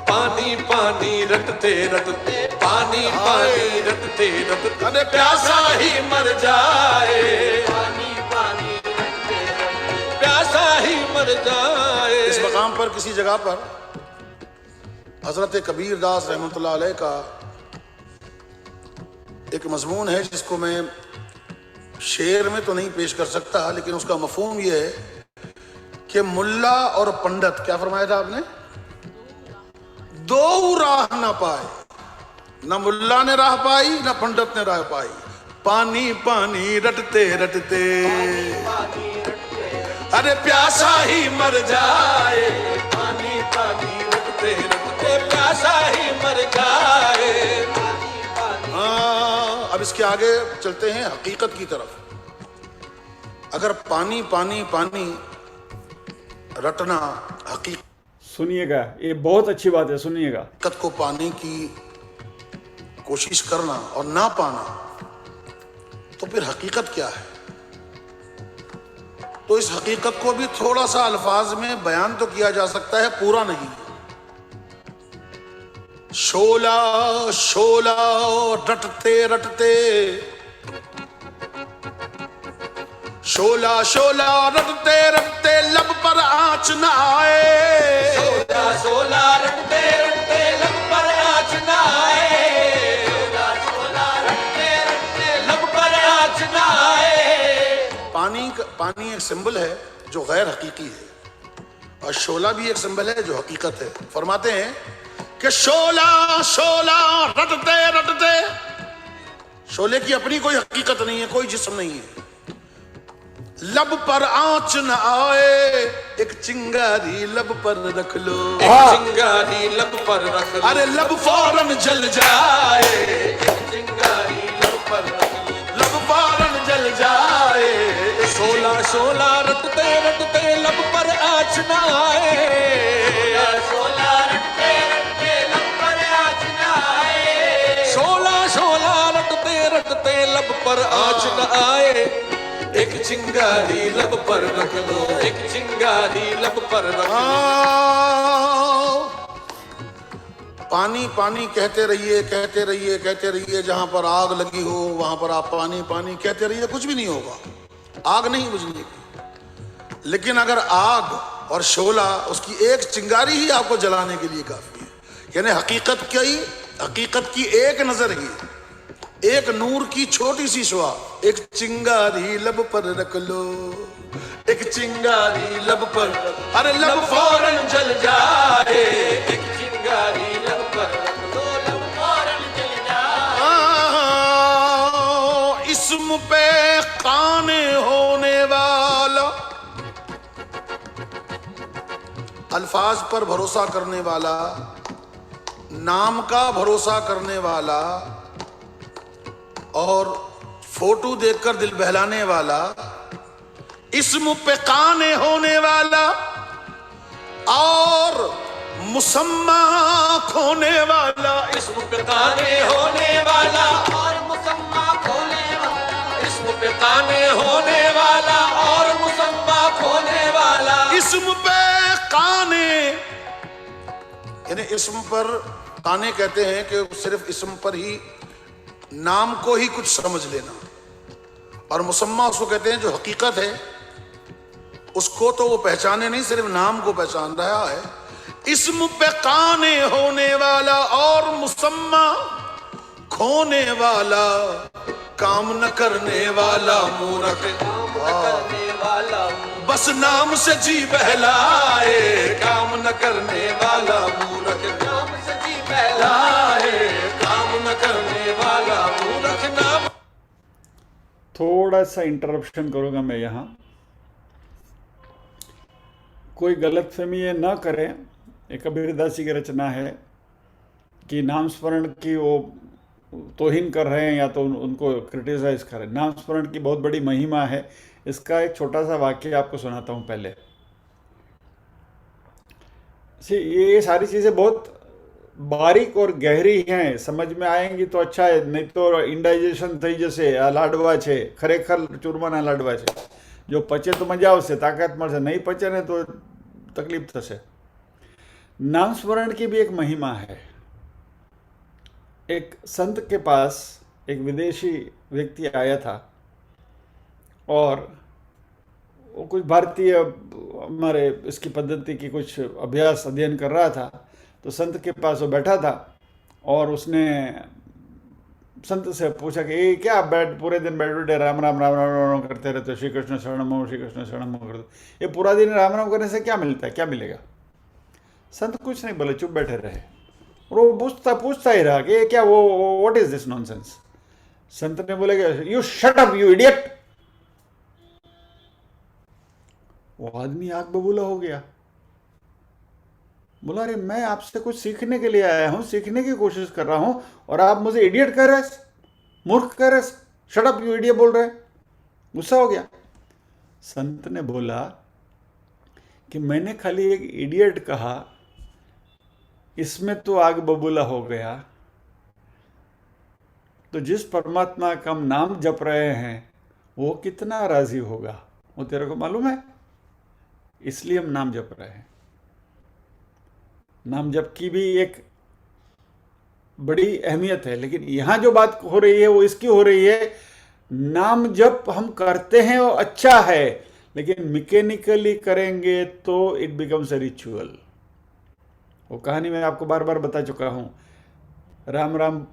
पानी पानी रटते रटते, पानी पानी रटते रटते, अरे प्यासा ही मर जाए। पानी पानी रटते रटते, प्यासा ही मर जाए। इस मकाम पर किसी जगह पर हजरत कबीर दास रहमतुल्लाह अलैह का एक मजमून है जिसको मैं शेर में तो नहीं पेश कर सकता, लेकिन उसका मफहूम यह है कि मुल्ला और पंडित, क्या फरमाया था आपने, दो राह ना पाए, न मुल्ला ने राह पाई न पंडित ने राह पाई। पानी पानी रटते रटते, अरे प्यासा ही मर जाए। पानी पानी रटते रटते प्यासा ही मर जाए। हाँ, अब इसके आगे चलते हैं हकीकत की तरफ। अगर पानी पानी पानी रटना, हकीकत सुनिएगा, ये बहुत अच्छी बात है, सुनिएगा। को पाने की कोशिश करना और ना पाना, तो फिर हकीकत क्या है? तो इस हकीकत को भी थोड़ा सा अल्फाज में बयान तो किया जा सकता है, पूरा नहीं। शोला शोला रटते रटते, शोला शोला रटते रटते लब पर आँच न आए। शोला शोला रटते रटते लब पर आँच न आए। शोला शोला रटते रटते लब पर आँच न आए। पानी एक सिंबल है जो गैर हकीकी है, और शोला भी एक सिंबल है जो हकीकत है। फरमाते हैं कि शोला शोला रटते रटते, शोले की अपनी कोई हकीकत नहीं है, कोई जिस्म नहीं है। लब पर आँच न आए, एक चिंगारी लब पर रख लो। एक चिंगारी लब पर रख लो। अरे लब फौरन जल जाए। एक चिंगारी लब पर रख लो। लब फौरन जल जाए। शोला शोला रटते रटते लब पर आँच न आए। शोला रटते रटते लब पर आँच न आए। शोला शोला रटते रटते लब पर आँच न आए। एक चिंगारी लब पर रख लो। एक चिंगारी लब पर रख लो। पानी पानी कहते रहिए, कहते रहिए, कहते रहिए। जहां पर आग लगी हो वहां पर आप पानी पानी कहते रहिए, कुछ भी नहीं होगा, आग नहीं बुझने की। लेकिन अगर आग और शोला, उसकी एक चिंगारी ही आपको जलाने के लिए काफी है। यानी हकीकत की एक नजर ही, एक नूर की छोटी सी शुआ, एक चिंगारी लब पर रख लो। एक चिंगारी लब पर, अरे लब फौरन जल जाए। एक चिंगारी लब पर रख लो। लब फौरन जल जाए। इस्म पे काने होने वाला, अल्फाज पर भरोसा करने वाला, नाम का भरोसा करने वाला और फोटो देखकर दिल बहलाने वाला, इस्म पे काने होने वाला, और मुसम्मा खोने वाला, इस्म पे काने होने वाला और मुसम्मा खोने वाला, इस्म पे काने होने वाला और मुसम्मा खोने वाला। इस्म पे काने, यानी इस्म पर काने कहते हैं कि सिर्फ इस्म पर ही नाम को ही कुछ समझ लेना, और मुसम्मा उसको कहते हैं जो हकीकत है उसको तो वो पहचाने नहीं, सिर्फ नाम को पहचान रहा है। इस्म पे काने होने वाला और मुसम्मा खोने वाला, काम न करने वाला मूर्ख, करने वाला बस नाम से जी बहलाए, काम न करने वाला मूर्ख, नाम से जी बहलाए, काम न करने वाला मूर्ख नाम। थोड़ा सा इंटरप्शन करूँगा मैं यहाँ, कोई गलतफहमी ये ना करें। एक कबीरदासी की रचना है कि नाम स्मरण की वो तौहीन कर रहे हैं या तो उनको क्रिटिसाइज कर रहे हैं। नाम स्मरण की बहुत बड़ी महिमा है। इसका एक छोटा सा वाक्य आपको सुनाता हूँ पहले। ये सारी चीज़ें बहुत बारीक और गहरी हैं, समझ में आएंगी तो अच्छा है, नहीं तो इंडाइजेशन થઈ જશે। આ લાડવા છે, ખરેખર ચૂરમાના લાડવા છે, જો પચે તો મજા આવશે, તાકાત મળશે, नहीं पचे ને तो तकलीफ થશે। नाम स्मरण की भी एक महिमा है। एक संत के पास एक विदेशी व्यक्ति आया था और वो कुछ भारतीय हमारे इसकी पद्धति की कुछ अभ्यास अध्ययन कर रहा था। तो संत के पास वो बैठा था और उसने संत से पूछा कि ये क्या आप पूरे दिन बैठे राम राम राम राम राम करते रहते हो, श्री कृष्ण शरणम श्री कृष्ण शरणम करते, ये पूरा दिन राम राम करने से क्या मिलता है, क्या मिलेगा? संत कुछ नहीं बोले, चुप बैठे रहे। और वो पूछता ही रहा कि ये क्या, वो व्हाट इज दिस नॉनसेंस। संत ने बोले कि you shut up you idiot. वो आदमी आग बबूला हो गया, बोला अरे मैं आपसे कुछ सीखने के लिए आया हूं, सीखने की कोशिश कर रहा हूं और आप मुझे इडियट कह रहे, मूर्ख कह रहे, शट अप यू इडियट बोल रहे। गुस्सा हो गया। संत ने बोला कि मैंने खाली एक इडियट कहा, इसमें तो आग बबूला हो गया, तो जिस परमात्मा का हम नाम जप रहे हैं वो कितना राजी होगा, वो तेरे को मालूम है? इसलिए हम नाम जप रहे हैं। नाम जप की भी एक बड़ी अहमियत है, लेकिन यहाँ जो बात हो रही है वो इसकी हो रही है, नाम जप हम करते हैं वो अच्छा है, लेकिन मैकेनिकली करेंगे तो इट बिकम्स ए रिचुअल। वो कहानी मैं आपको बार बार बता चुका हूँ। राम राम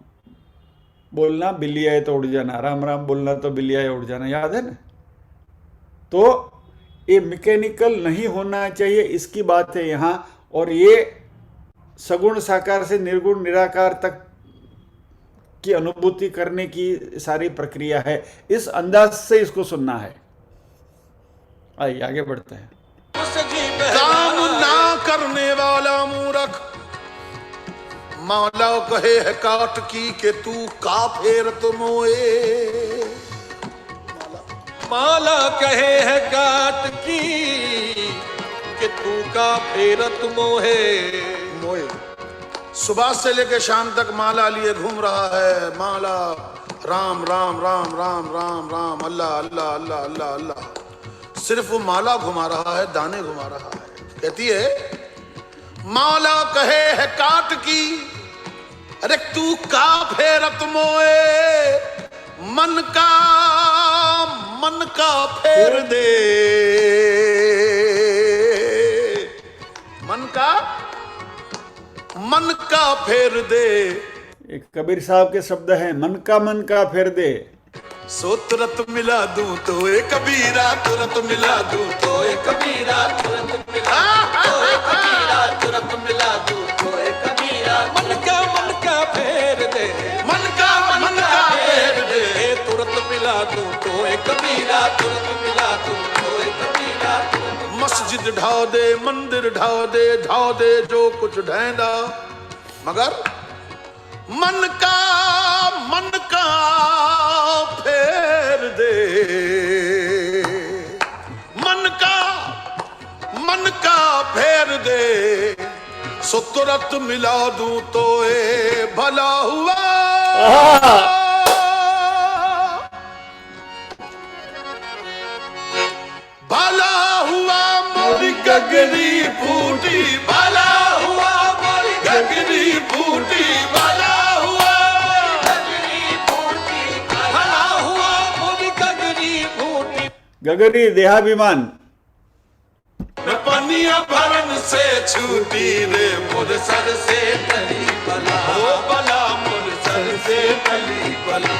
बोलना बिल्ली आए तो उड़ जाना, राम राम बोलना तो बिल्ली आए उड़ जाना, याद है ना? तो ये मैकेनिकल नहीं होना चाहिए, इसकी बात है यहाँ। और ये सगुण साकार से निर्गुण निराकार तक की अनुभूति करने की सारी प्रक्रिया है। इस अंदाज से इसको सुनना है। आइए आगे बढ़ते हैं। काम ना करने वाला मूर्ख, मौला कहे है काट की के तू का फेरत मोए। माला कहे है काट की कि तू का फेरत मोहे। मोए सुबह से लेकर शाम तक माला लिए घूम रहा है। माला राम राम राम राम राम राम अल्लाह अल्लाह अल्लाह अल्लाह अल्लाह, सिर्फ वो माला घुमा रहा है, दाने घुमा रहा है। कहती है माला कहे है काट की, अरे तू का फेरत मोए। मन का फेर दे, मन का फेर दे। एक कबीर साहब के शब्द हैं, मन का फेर दे। सो तुरंत मिला दूं तो ए कबीरा, तुरंत मिला दूं तो ए कबीरा, तुरंत मिला तो ए कबीरा, तुरंत मिला दूं तो ए कबीरा। मन का फेर दे, मन का फेर दे। तुरंत मिला दूं तो ए कबीरा, तुरंत मिला दूं तो ए कबीरा। मस्जिद ढाओ दे, मंदिर ढाओ दे जो कुछ ढैंदा, मगर मन का फेर दे। मन का फेर दे। सो तुरंत मिला दूं तो ए भला हुआ। भला हुआ मोरी गगरी फूटी, भला हुआ मोरी गगरी फूटी, भला हुआ गगरी फूटी, भला हुआ मोरी गगरी फूटी। गगरी देहाभिमान। पनिया भरन से छूटी रे मुर सर से टली बला, ओ बला मुर सर से टली बला,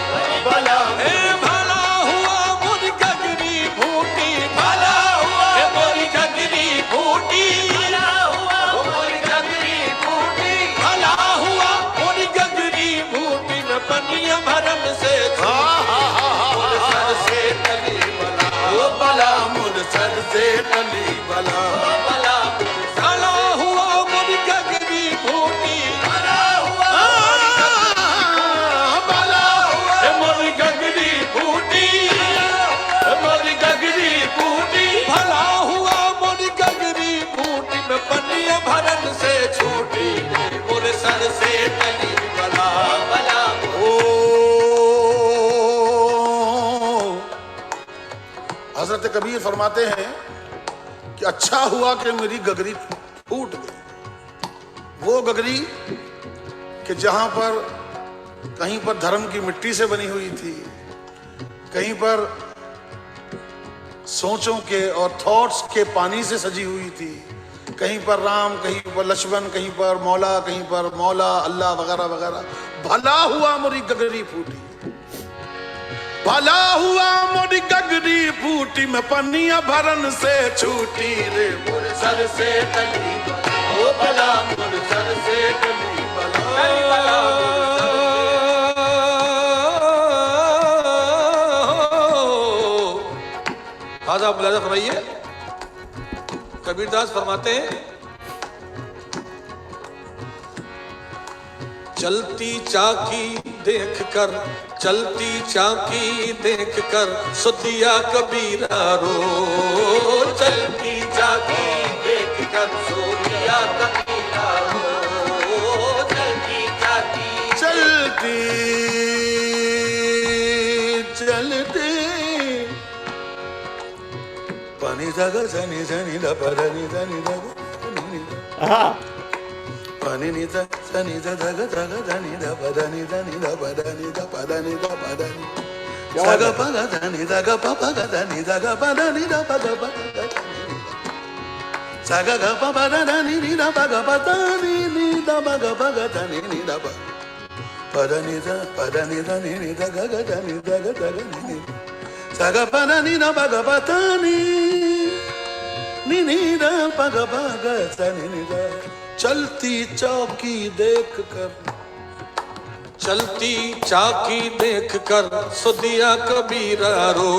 बला ए भला हुआ मोरी गगरी फूटी, भला हुआ मोरी गगरी फूटी, भला हुआ मोरी गगरी फूटी, भला हुआ मोरी गगरी फूटी। न पनिया भरन से मुर सर से टली बला, ओ बला मुर सर से टली बला, भला हुआ मोरी गगरी फूटी, भला हुआ बला मोरी गगरी फूटी, मोरी गगरी फूटी, भला हुआ मोरी गगरी फूटी। मैं पनिया भरन से छूटी, मोरे सर से टली बला, बला ओ हजरत कबीर फरमाते हैं कि अच्छा हुआ कि मेरी गगरी फूट गई। वो गगरी कि जहां पर कहीं पर धर्म की मिट्टी से बनी हुई थी, कहीं पर सोचों के और थॉट्स के पानी से सजी हुई थी, कहीं पर राम, कहीं पर लक्ष्मण, कहीं पर मौला, कहीं पर मौला अल्लाह वगैरह वगैरह। भला हुआ मोरी गगरी फूटी, भला हुआ मोरी गगरी फूटी, मैं पनिया भरन से छूटी रे मुर सर से टली बला, ओ भला मुर सर से टली बला। खाजा मुलाजा फरमाइए। कबीरदास फरमाते हैं, चलती चाकी देख कर, चलती चाकी देख कर सुदिया कबीरा रो, चलती चाकी देख कर सुदिया कबीरा रो, चलती चाकी चलती चलती पानी जग सनी सनी द पदनी सनी द पानी नी सनी द जग जग धनी द पदनी धनी द पदनी द पदनी द पदनी सग पग धनी दग पग धनी दग पदनी द पग पग सग ग पग धनी नी द पग पदनी नी द पग पग धनी नी द पदनी द पदनी धनी नी द ग ग धनी दग दग नी सग पदनी द पग पदनी नी नी द पग पग धनी नी द। चलती चौकी देख कर, चलती चाकी देख कर सुदिया कबीरा रो,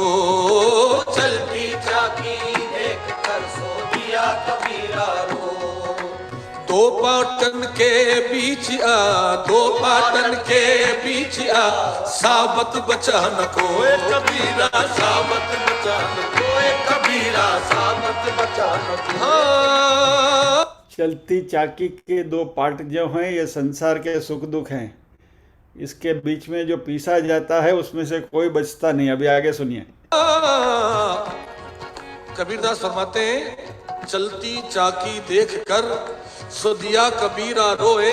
चलती चाकी देख कर सुदिया कबीरा रो। दो पाटन के बीच आ, दो पाटन के बीच आ, साबत बचा न कोई कबीरा, साबत बचा न कोई कबीरा, साबत बचा न कोई। हाँ, चलती चाकी के दो पार्ट जो हैं ये संसार के सुख दुख हैं, इसके बीच में जो पीसा जाता है उसमें से कोई बचता नहीं। अभी आगे सुनिए। कबीरदास फरमाते हैं, चलती चाकी देख कर सुदिया कबीरा रोए,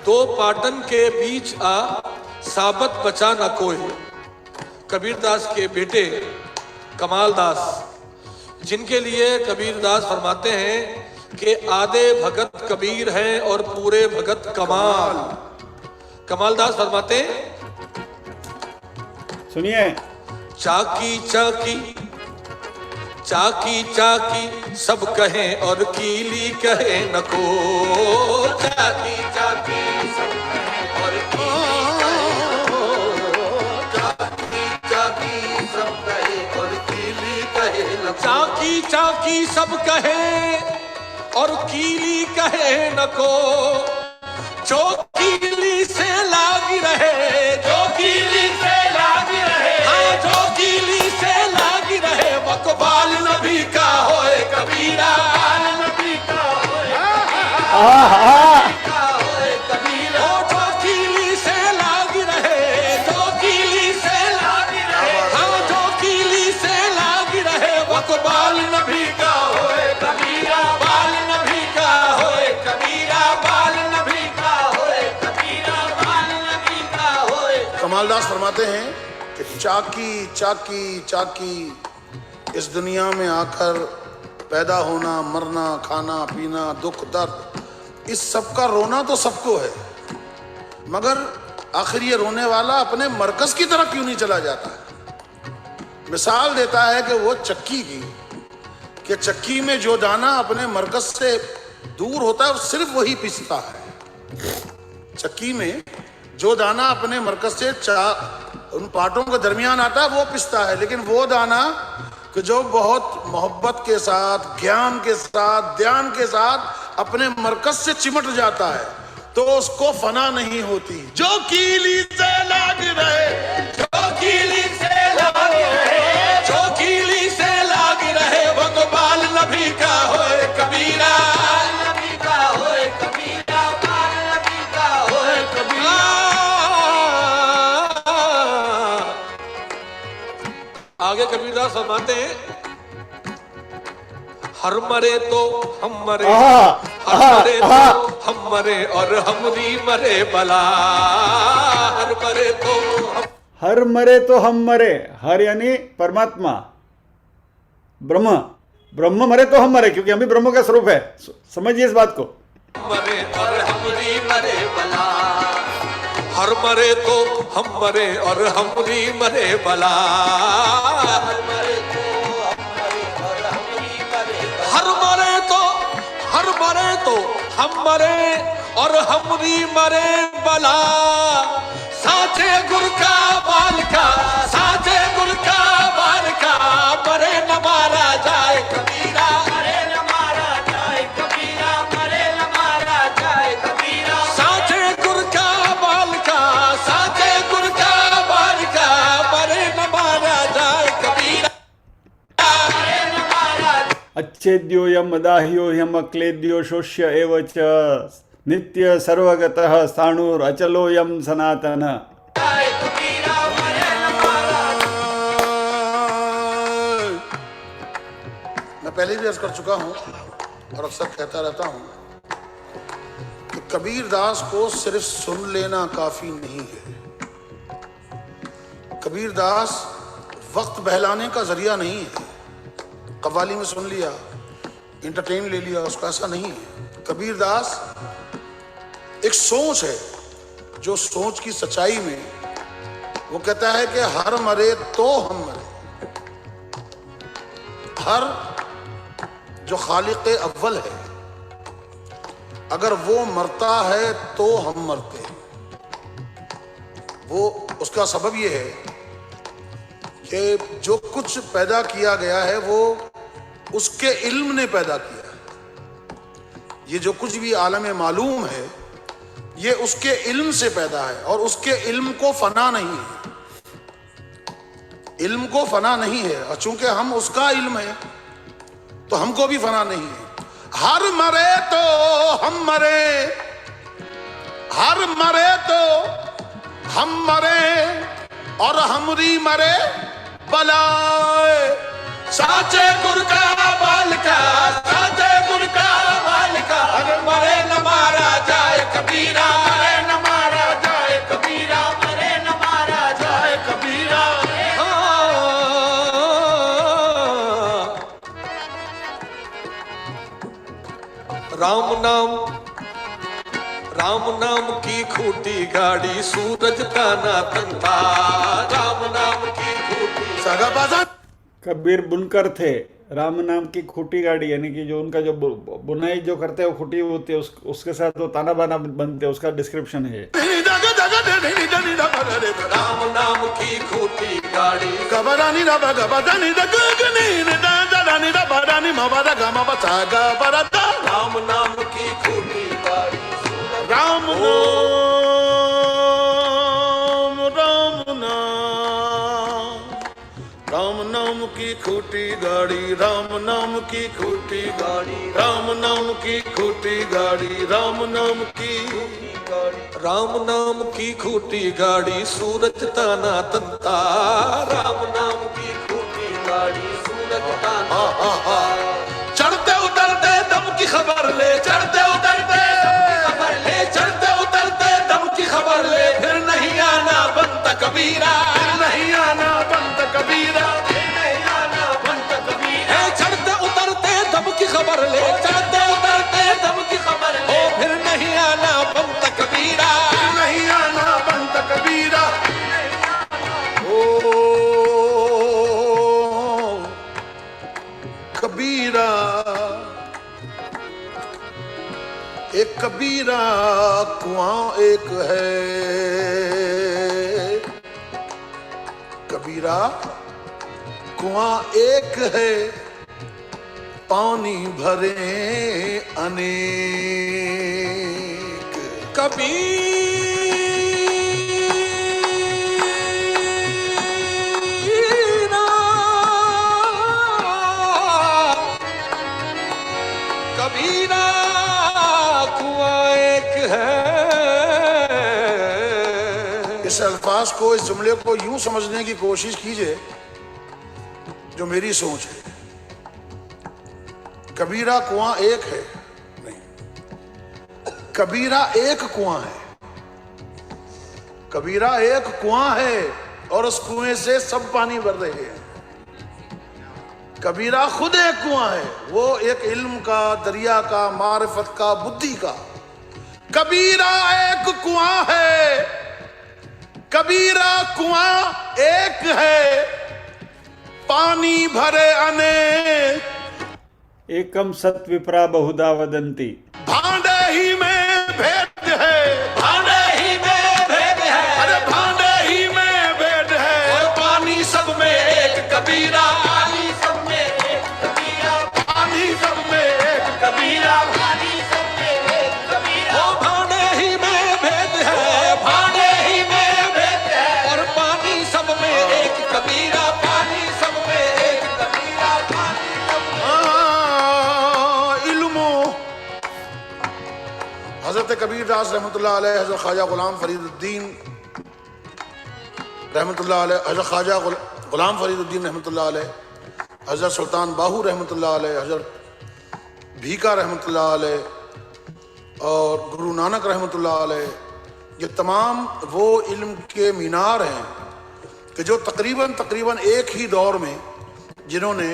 दो पाटन के बीच आ, साबत बचा न कोई। कबीरदास के बेटे कमालदास, जिनके लिए कबीरदास फरमाते हैं कि आधे भगत कबीर हैं और पूरे भगत कमाल। कमालदास फरमाते हैं, सुनिए। चाकी चाकी चाकी चाकी सब कहें और कीली कहे न को, चाकी चाकी सब कहें और चाकी चाकी सब कहे और कीली कहे न, चाकी चाकी सब कहे और कीली कहे न को, जो कीली से लागी रहे, जो कीली से लागी रहे, हाँ जो कीली से लागी रहे, वकबाल नबी का होए कबीरा, नबी का होए। का होए कबीरा। ओ जो कीली से लागी रहे, जो कीली से लागी रहे, हाँ जो कीली से लागी रहे, वो तो बाल नबी का होए कबीरा, बाल नबी का होए कबीरा, बाल नबी का होए कबीरा, बाल नबी का होए। कमालदास फरमाते हैं कि चाकी चाकी चाकी इस दुनिया में आकर पैदा होना, मरना, खाना पीना, दुख दर्द, इस सब का रोना तो सबको है, मगर आखिर ये रोने वाला अपने मरकज की तरफ क्यों नहीं चला जाता है। मिसाल देता है कि वो चक्की की, कि चक्की में जो दाना अपने मरकज से दूर होता है सिर्फ वही पिसता है। चक्की में जो दाना अपने मरकज से उन पार्टों के दरमियान आता है वो पिसता है, लेकिन वो दाना कि जो बहुत मोहब्बत के साथ, ज्ञान के साथ, ध्यान के साथ अपने मरकज से चिमट जाता है तो उसको फना नहीं होती। जो कीली से लाग रहे, जो कीली से लागी रहे, जो कीली से लागी रहे, वो तो बाल नबी का होए कबीरा, बाल नबी का होए कबीरा, बाल नबी का होए कबीरा। आगे कबीरदास फरमाते हैं, हर मरे तो हम मरे, हर मरे तो हम मरे और हमरी मरे बला, हर मरे तो हम, हर मरे तो हम मरे। हर यानी परमात्मा, ब्रह्म। ब्रह्म मरे तो हम मरे, क्योंकि हम भी ब्रह्म का स्वरूप है। समझिए इस बात को। मरे और हमरी मरे बला, हर मरे तो हम मरे और हमरी मरे बला, हर मरे तो हम मरे और हमरी मरे बला, हर मरे तो, हर मरे तो हम मरे और हमरी मरे बला। साचे गुर का बाल का, साचे गुर का बाल का, मरे न मारा जाए कबीरा, मरे न मारा जाए कबीरा, मरे न मारा जाए कबीरा। साचे गुर का बाल का, साचे गुर का बाल का, मरे न मारा जाए कबीरा, मरे न मारा। अच्छेद्यो यम दाह्यो यम अक्लेद्यो शोष्य एव च नित्य सर्वगतः स्थाणुर अचलो यम सनातन। मैं पहले भी अर्ज कर चुका हूं और अक्सर कहता रहता हूं कि कबीर दास को सिर्फ सुन लेना काफी नहीं है। कबीर दास वक्त बहलाने का जरिया नहीं है। कव्वाली में सुन लिया, इंटरटेन ले लिया, उसका ऐसा नहीं है। कबीर दास एक सोच है, जो सोच की सच्चाई में वो कहता है कि हर मरे तो हम मरे। हर जो खालिक अव्वल है, अगर वो मरता है तो हम मरते हैं। वो उसका सबब ये है कि जो कुछ पैदा किया गया है वो उसके इल्म ने पैदा किया है। ये जो कुछ भी आलम मालूम है ये उसके इल्म से पैदा है और उसके इल्म को फना नहीं है। इल्म को फना नहीं है और चूंकि हम उसका इल्म है तो हमको भी फना नहीं है। हर मरे तो हम मरे, हर मरे तो हम मरे और हमरी मरे बलाए। साचे गुर का बाल का, साचे गुर का बाल का, अगर मरे न मारा जाए कबीरा, मरे न मारा जाए कबीरा, मरे न मारा जाए कबीरा। राम नाम, राम नाम की खूटी गाड़ी, सूरज का ना तंता, राम नाम की खूटी सगा बाजा। कबीर बुनकर थे। राम नाम की खूटी गाड़ी यानी कि जो उनका जो बुनाई जो करते हैं वो खूटी होती है, उसके साथ वो ताना बाना बनते हैं, उसका डिस्क्रिप्शन है। राम नाम की खूटी गाड़ी, गबरानी रबा गबदानी दगगनी दादानी रबादानी मबादा गमा बचा गबरता। राम नाम की खूटी गाड़ी, राम नाम, राम नाम, राम नाम की खूटी गाड़ी। गाड़ी, राम नाम की खूटी गाड़ी, राम नाम की खूटी गाड़ी, राम नाम की राम नाम की खूटी गाड़ी, सूरज ताना तंता। राम नाम की खूटी गाड़ी, सूरज ताना तंता। चढ़ते उतरते दम की खबर ले, चढ़ते उतरते खबर ले, चढ़ते उतरते दम की खबर ले, फिर नहीं आना बनता कबीरा, फिर नहीं आना बनता कबीरा, फिर नहीं आना बनता कबीरा। चढ़ते उतरते दम की खबर ले, चढ़ते उतरते दम की खबर ले, फिर नहीं आना बनता कबीरा, फिर नहीं आना बनता कबीरा। ओ कबीरा, एक कबीरा कुआं एक है, कबीरा कुआं एक है, पानी भरे अनेक। कबीरा कबीरा कुआं एक है। इस अल्फाज को, इस जुमले को यूं समझने की कोशिश कीजिए जो मेरी सोच है। कबीरा कुआं एक है नहीं, कबीरा एक कुआं है, कबीरा एक कुआं है और उस कुएं से सब पानी भर रहे हैं। कबीरा खुद एक कुआं है, वो एक इल्म का, दरिया का, मारिफत का, बुद्धि का। कबीरा एक कुआं है, कबीरा कुआं एक है, पानी भरे अनेक। एकम सत विप्रा बहुधा वदंती। भांडे ही में भेद है, भांडे ही में भेद है, अरे भांडे ही में भेद है, और पानी सब में एक कबीरा, पानी सब में एक कबीरा, पानी सब में एक कबीरा, पानी सब में एक कबीरा। ओ भांडे ही में भेद है, भांडे ही में भेद है, और पानी सब में एक कबीरा, पानी सब में एक कबीरा, पानी सब में। इल्मो हजरत कबीर दास रहमतुल्लाह अलैह, हजरत ख्वाजा गुलाम फरीदुद्दीन रहमतुल्लाह अलैह, हजरत ख्वाजा गुलाम फरीदुद्दीन रहमतुल्लाह अलैह, हजरत सुल्तान बाहू रहमतुल्लाह अलैह, हजरत भीका रहमतुल्लाह अलैह और गुरु नानक रहमतुल्लाह अलैह, ये तमाम वो इल्म के मीनार हैं कि जो तकरीबन एक ही दौर में जिन्होंने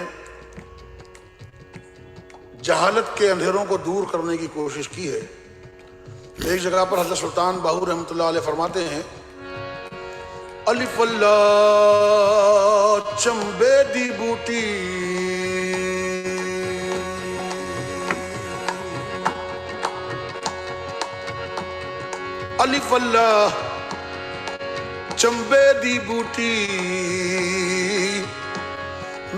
जहालत के अंधेरों को दूर करने की कोशिश की है। एक जगह पर हजरत सुल्तान बाहू रहमतुल्लाह अलैह फरमाते हैं, अलिफ अल्लाह चंबे दी बूटी, अलिफ अल्लाह चंबे दी बूटी,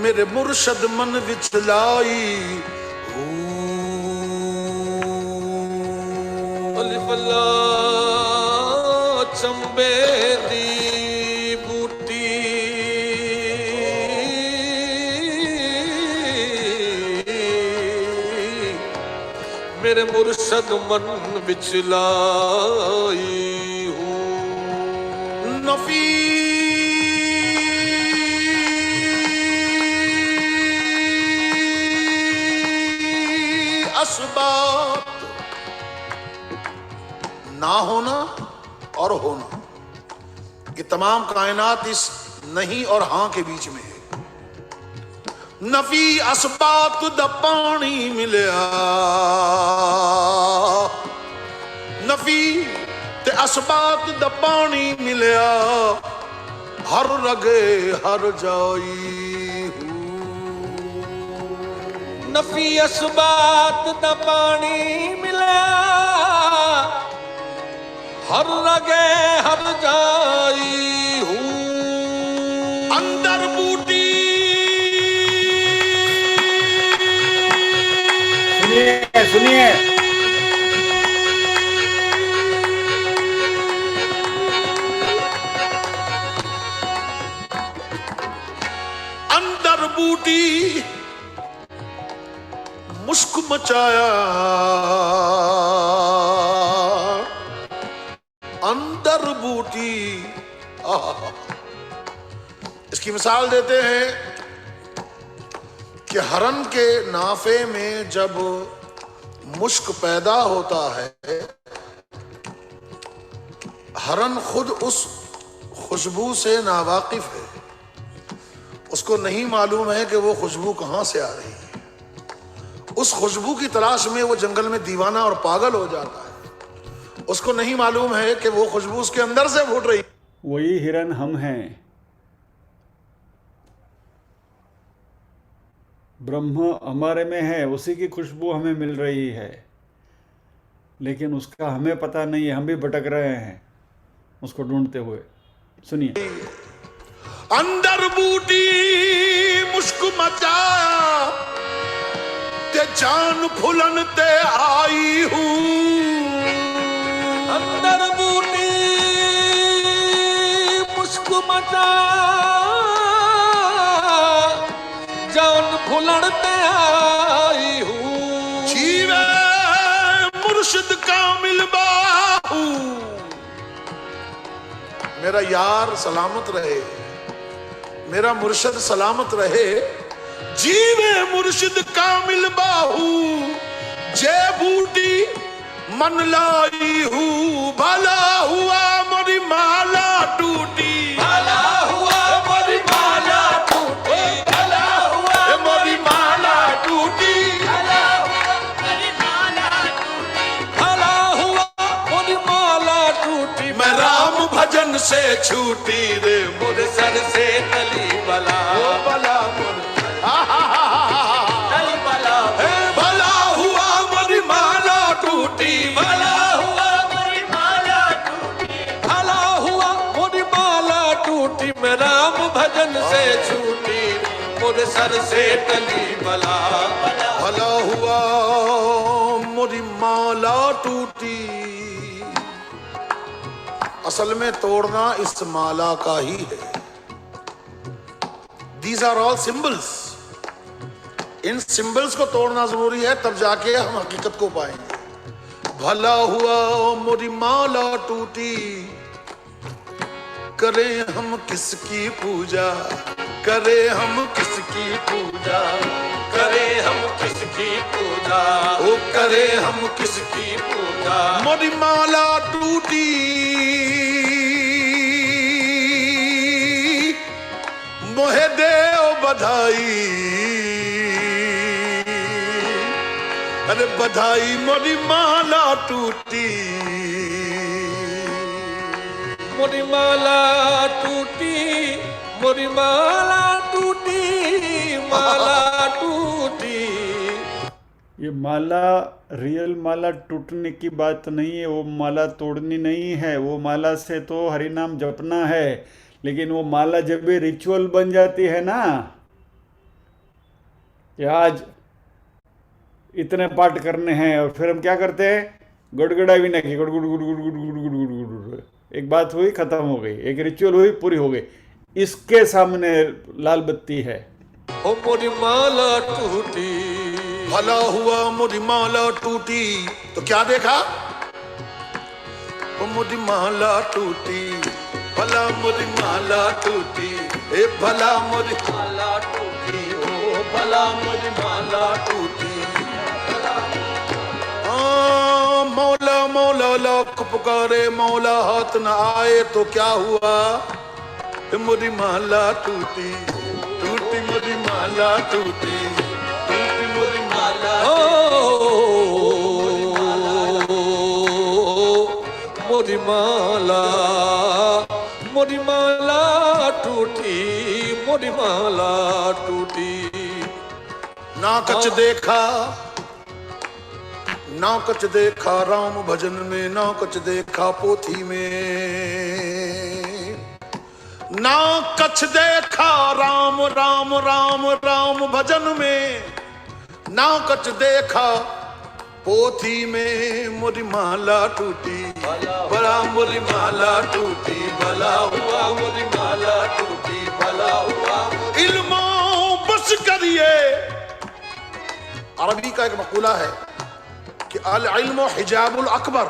मेरे मुर्शद मन विच लाई। अलिफ अल्लाह चंबे दी बूटी, मेरे मुर्शद मन विच लाई हूँ। नफी असबाब, ना होना और होना, ये तमाम कायनात इस नहीं और हां के बीच में है। नफी असबात द पानी मिलिया, नफी ते असबात द पानी मिलिया, हर रगे हर जाई। नफी असबात दा पानी मिला, हर लगे हर जाई हूँ। अंदर बूटी सुनिए सुनिए, अंदर बूटी मुश्क मचाया, अंदर बूटी। आहा। इसकी मिसाल देते हैं कि हरन के नाफे में जब मुश्क पैदा होता है, हरन खुद उस खुशबू से नावाकिफ है, उसको नहीं मालूम है कि वो खुशबू कहां से आ रही है। उस खुशबू की तलाश में वो जंगल में दीवाना और पागल हो जाता है। उसको नहीं मालूम है कि वो खुशबू उसके अंदर से फूट रही है। वही हिरन हम हैं। ब्रह्म हमारे में है, उसी की खुशबू हमें मिल रही है, लेकिन उसका हमें पता नहीं है। हम भी भटक रहे हैं उसको ढूंढते हुए। सुनिए। अंदर बूटी मुश्क मचाया, ते जान फुलन ते आई हूं। अंदर बूटी मुश्क मचा, जान फुलन ते आई हूँ। जीवे मुर्शिद कामिल बाहू, मेरा यार सलामत रहे, मेरा मुर्शिद सलामत रहे। जीवे मुर्शिद कामिल बाहू, जे बूटी मन लाई हूँ। भला हुआ मोरी माला टूटी, भला हुआ मोरी माला टूटी, भला हुआ मोरी माला टूटी। भला हुआ मोरी माला टूटी, भला हुआ मोरी माला टूटी। मैं राम भजन से छूटी रे, मुझ सर से तली बला, भला तली बला, भला हुआ मोरी माला टूटी। भला हुआ मोरी माला टूटी, भला हुआ मोरी माला टूटी। मैं राम भजन से छूटी, मुझ सर से तली बला, भला हुआ मोरी माला टूटी। असल में तोड़ना इस माला का ही है। These are all symbols. In symbols को तोड़ना जरूरी है, तब जाके हम हकीकत को पाएंगे। भला हुआ मोरी माला टूटी, करें हम किसकी पूजा, करें हम किसकी पूजा, करें हम किसकी पूजा, ओ करें हम किसकी पूजा। मोरी माला टूटी, मोहे दे बधाई। अरे बधाई मोरी माला टूटी, मोरी माला टूटी, मोरी माला टूटी, माला टूटी। ये माला रियल माला टूटने की बात नहीं है, वो माला तोड़नी नहीं है। वो माला से तो हरि नाम जपना है, लेकिन वो माला जब भी रिचुअल बन जाती है ना, कि आज इतने पाठ करने हैं, और फिर हम क्या करते हैं, गड़गड़ा भी नहीं, गुड़ गुड़ गुड़ गुड़ गुड़ गुड़ गुड़ गुड़ गुड़। एक बात हुई, खत्म हो गई, एक रिचुअल हुई, पूरी हो गई। इसके सामने लाल बत्ती है। ओ मोरी माला टूटी, भला हुआ मोरी माला टूटी। तो क्या देखा, ओ मोरी माला टूटी, भला मोरी माला टूटी, ए भला मोरी माला टूटी, ओ भला मोरी माला टूटी। मौला मौला लाख पुकारे, मौला हाथ न आए तो क्या हुआ, मोरी माला टूटी, टूटी मोरी माला टूटी, टूटी मोरी माला। मोरी माला, मोरी माला टूटी, मोरी माला टूटी। ना कच देखा, ना कच देखा राम भजन में, ना कच देखा पोथी में। ना कच देखा राम राम राम राम भजन में, ना कच देखा पोथी में। मोरी माला टूटी, भला मोरी माला टूटी, भला हुआ मोरी माला टूटी, भला हुआ। इल्मो बस करिए, अरबी का एक मकूला है कि अल इल्म हिजाबुल अकबर,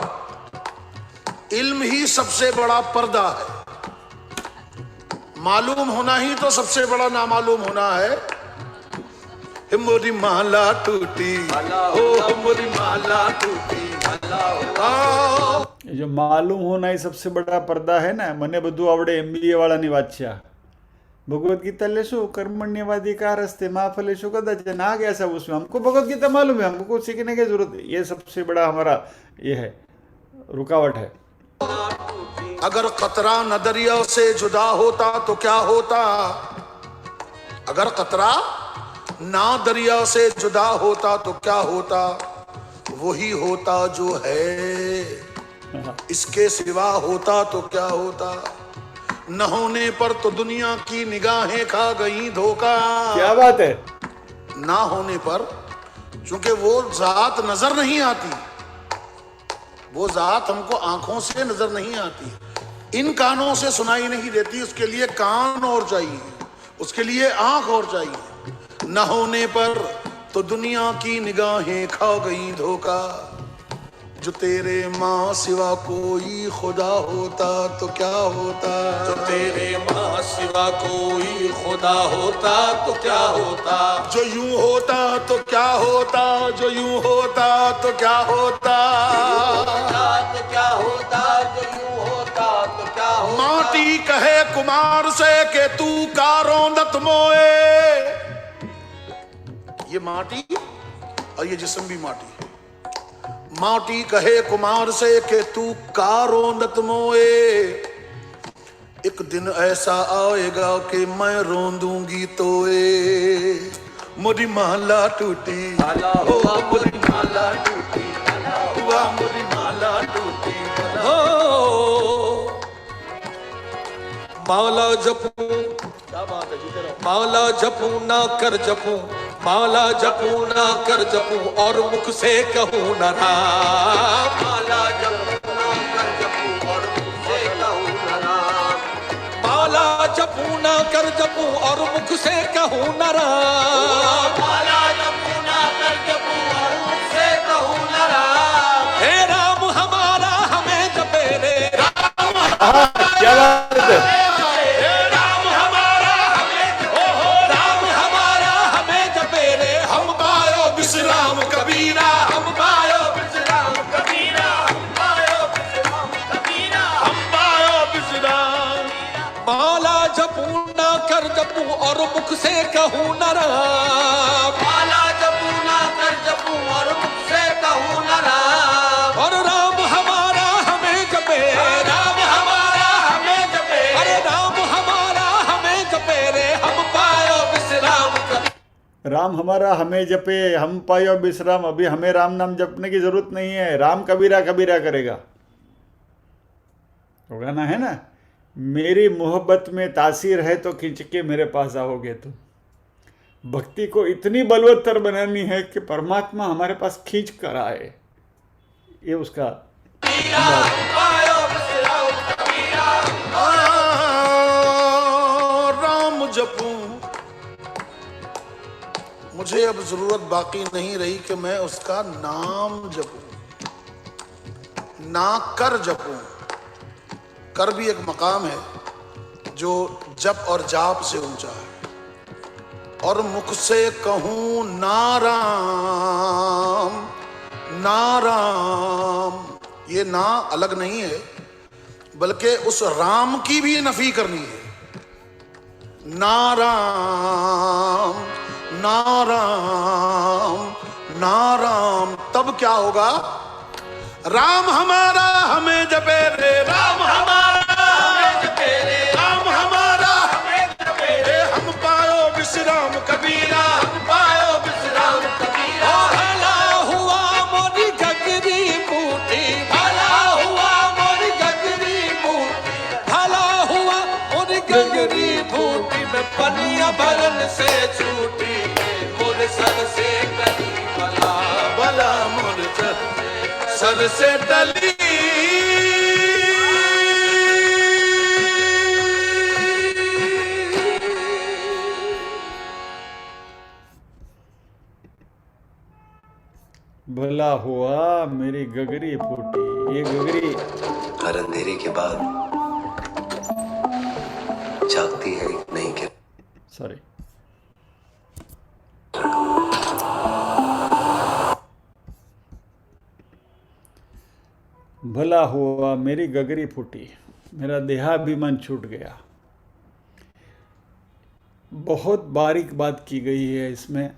इल्म ही सबसे बड़ा पर्दा है। मालूम होना ही तो सबसे बड़ा नामालूम होना है। मोरी माला टूटी, ओ मोरी माला टूटी, ये जो मालूम होना ही सबसे बड़ा पर्दा है ना, મને બધું આવડે MBA વાળાની વાત છે આ। भगवत गीता लेशो कर्मण्यवाधिकार रस्ते महाफलेशु कदाच ना गया सब उसमें। हमको भगवत गीता मालूम है, हमको कुछ सीखने की जरूरत है। ये सबसे बड़ा हमारा ये है रुकावट है। अगर कतरा न दरिया से जुदा होता तो क्या होता, अगर कतरा ना दरिया से जुदा होता तो क्या होता, वही होता जो है, इसके सिवा होता तो क्या होता। न होने पर तो दुनिया की निगाहें खा गई धोखा। क्या बात है। ना होने पर, चूंकि वो जात नजर नहीं आती, वो जात हमको आंखों से नजर नहीं आती, इन कानों से सुनाई नहीं देती, उसके लिए कान और चाहिए, उसके लिए आंख और चाहिए। न होने पर तो दुनिया की निगाहें खा गई धोखा। जो तेरे माँ सिवा कोई खुदा होता तो क्या होता, जो तेरे माँ सिवा कोई खुदा होता तो क्या होता। जो यूं होता तो क्या होता, जो यूं होता तो क्या होता, तो क्या होता, जो यूं होता तो क्या होता। माटी कहे कुमार से कि तू कारोंदत मोए। ये माटी और ये जिस्म भी माटी। माटी कहे कुमार से कि तू कारोंदत मोए। एक दिन ऐसा आएगा कि मैं रोंदूंगी तोए। मोरी माला टूटी, हुआ मुरी माला टूटी, हुआ मोरी माला टूटी। हो माला जपू, क्या बात है, जीते रहो। माला जपू ना कर जपू, माला जपू ना कर जपू और मुख से कहूँ न राम। माला जपू ना कर जपू और मुख से कहूँ न राम। माला जपू ना कर जपू और मुख से कहूँ न राम। माला जपू ना कर जपू और मुख से कहूँ न राम। हे राम हमारा हमें जपे रे राम। क्या बात है। विश्राम कबीरा, हम पायो विश्राम कबीरा, हम पायो विश्राम कबीरा, हम पायो विश्राम। माला जपू ना कर जपू और मुख से कहूँ न राम। माला जपू ना कर जपू और मुख से कहूँ न राम। और राम हमारा हमें जपे, राम हमारा हमें जपे, अरे राम हमारा हमें जपे रे हम पायो विश्राम कबीरा। राम हमारा हमें जपे हम पायो विश्राम। अभी हमें राम नाम जपने की जरूरत नहीं है, राम कबीरा कबीरा करेगा। वो गाना है ना, मेरी मोहब्बत में तासीर है तो खींच के मेरे पास आओगे तुम। भक्ति को इतनी बलवत्तर बनानी है कि परमात्मा हमारे पास खींच कर आए। ये उसका राम जपूं, मुझे अब जरूरत बाकी नहीं रही कि मैं उसका नाम जपूं, ना कर जपूं। कर भी एक मकाम है जो जप और जाप से ऊंचा है। और मुख से कहूं नाराम, नाराम, ये ना अलग नहीं है बल्कि उस राम की भी नफी करनी है। नाराम, नाराम, नाराम, तब क्या होगा? राम हमारा हमें जपे रे, राम हमारा हमें जपे रे, राम हमारा हमें जपे रे, हम पायो विश्राम कबीरा, हम पायो विश्राम कबीरा। भला हुआ मोरी गगरी बूटी, भला हुआ मोरी गगरी बूटी, भला हुआ मोरी गगरी बूटी में पनिया भरन से छूटी, मोर सर से कली भला, भला मोर सर से डली। भला हुआ मेरी गगरी फूटी। ये गगरी हर अंधेरे के बाद जागती है एक नई किरण। सॉरी, भला हुआ मेरी गगरी फूटी, मेरा देहाभिमान छूट गया। बहुत बारीक बात की गई है इसमें।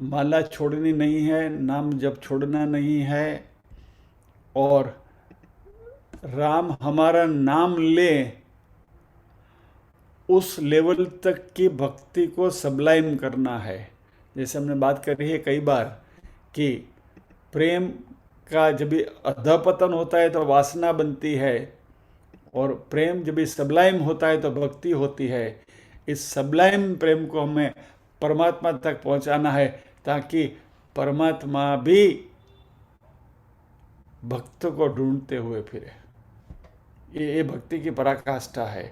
माला छोड़नी नहीं है, नाम जब छोड़ना नहीं है, और राम हमारा नाम ले, उस लेवल तक की भक्ति को सबलाइम करना है। जैसे हमने बात करी है कई बार कि प्रेम का जब भी अधपतन होता है तो वासना बनती है, और प्रेम जब भी सबलाइम होता है तो भक्ति होती है। इस सबलाइम प्रेम को हमें परमात्मा तक पहुंचाना है, ताकि परमात्मा भी भक्त को ढूंढते हुए फिरे। ये भक्ति की पराकाष्ठा है,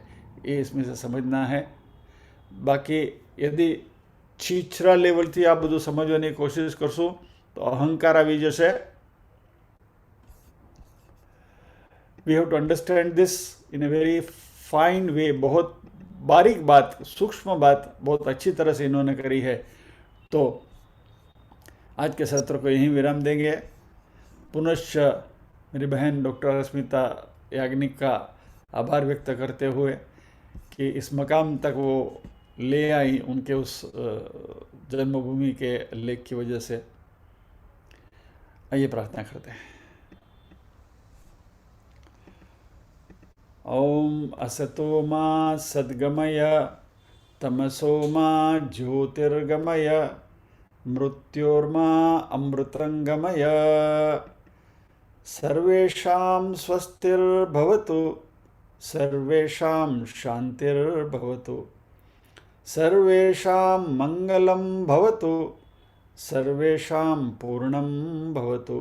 ये इसमें से समझना है। बाकी यदि છીછરા લેવલથી આ બધું સમજવાની કોશિશ કરશું તો અહંકાર આવી જશે. We have to understand this in a very fine way. बहुत बारीक बात, सूक्ष्म बात बहुत अच्छी तरह से इन्होंने करी है. तो आज के सत्र को यहीं विराम देंगे. पुनश्च मेरी बहन डॉक्टर अस्मिता याग्निक का आभार व्यक्त करते हुए कि इस मकाम तक वो ले आई उनके उस जन्मभूमि के लेख की वजह से. आइए प्रार्थना करते हैं. ओम असतो मा सद्गमय तमसो मा ज्योतिर्गमय मृत्योर्मा अमृतंगमय. सर्वेषां स्वस्तिर्भवतु, सर्वेषां शान्तिर्भवतु, सर्वेषां मंगलं भवतु, सर्वेषां पूर्णं भवतु.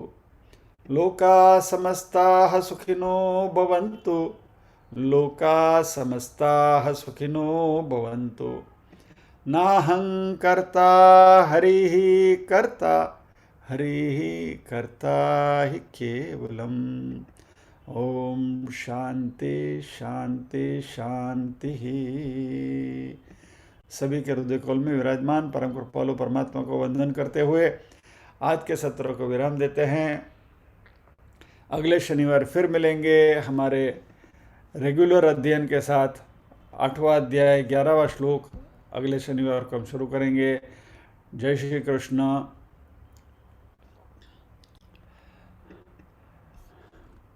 लोकाः समस्ताः सुखिनो भवन्तु, लोकाः समस्ताः सुखिनो भवन्तु. नाहं कर्ता हरिः कर्ता, हरिः कर्ता हि केवलम्. ओम शांति शांति शांति. सभी के हृदय कौल में विराजमान परम कृपालु परमात्मा को वंदन करते हुए आज के सत्र को विराम देते हैं. अगले शनिवार फिर मिलेंगे हमारे रेगुलर अध्ययन के साथ. 8वां अध्याय 11वां श्लोक अगले शनिवार को हम शुरू करेंगे. जय श्री कृष्ण.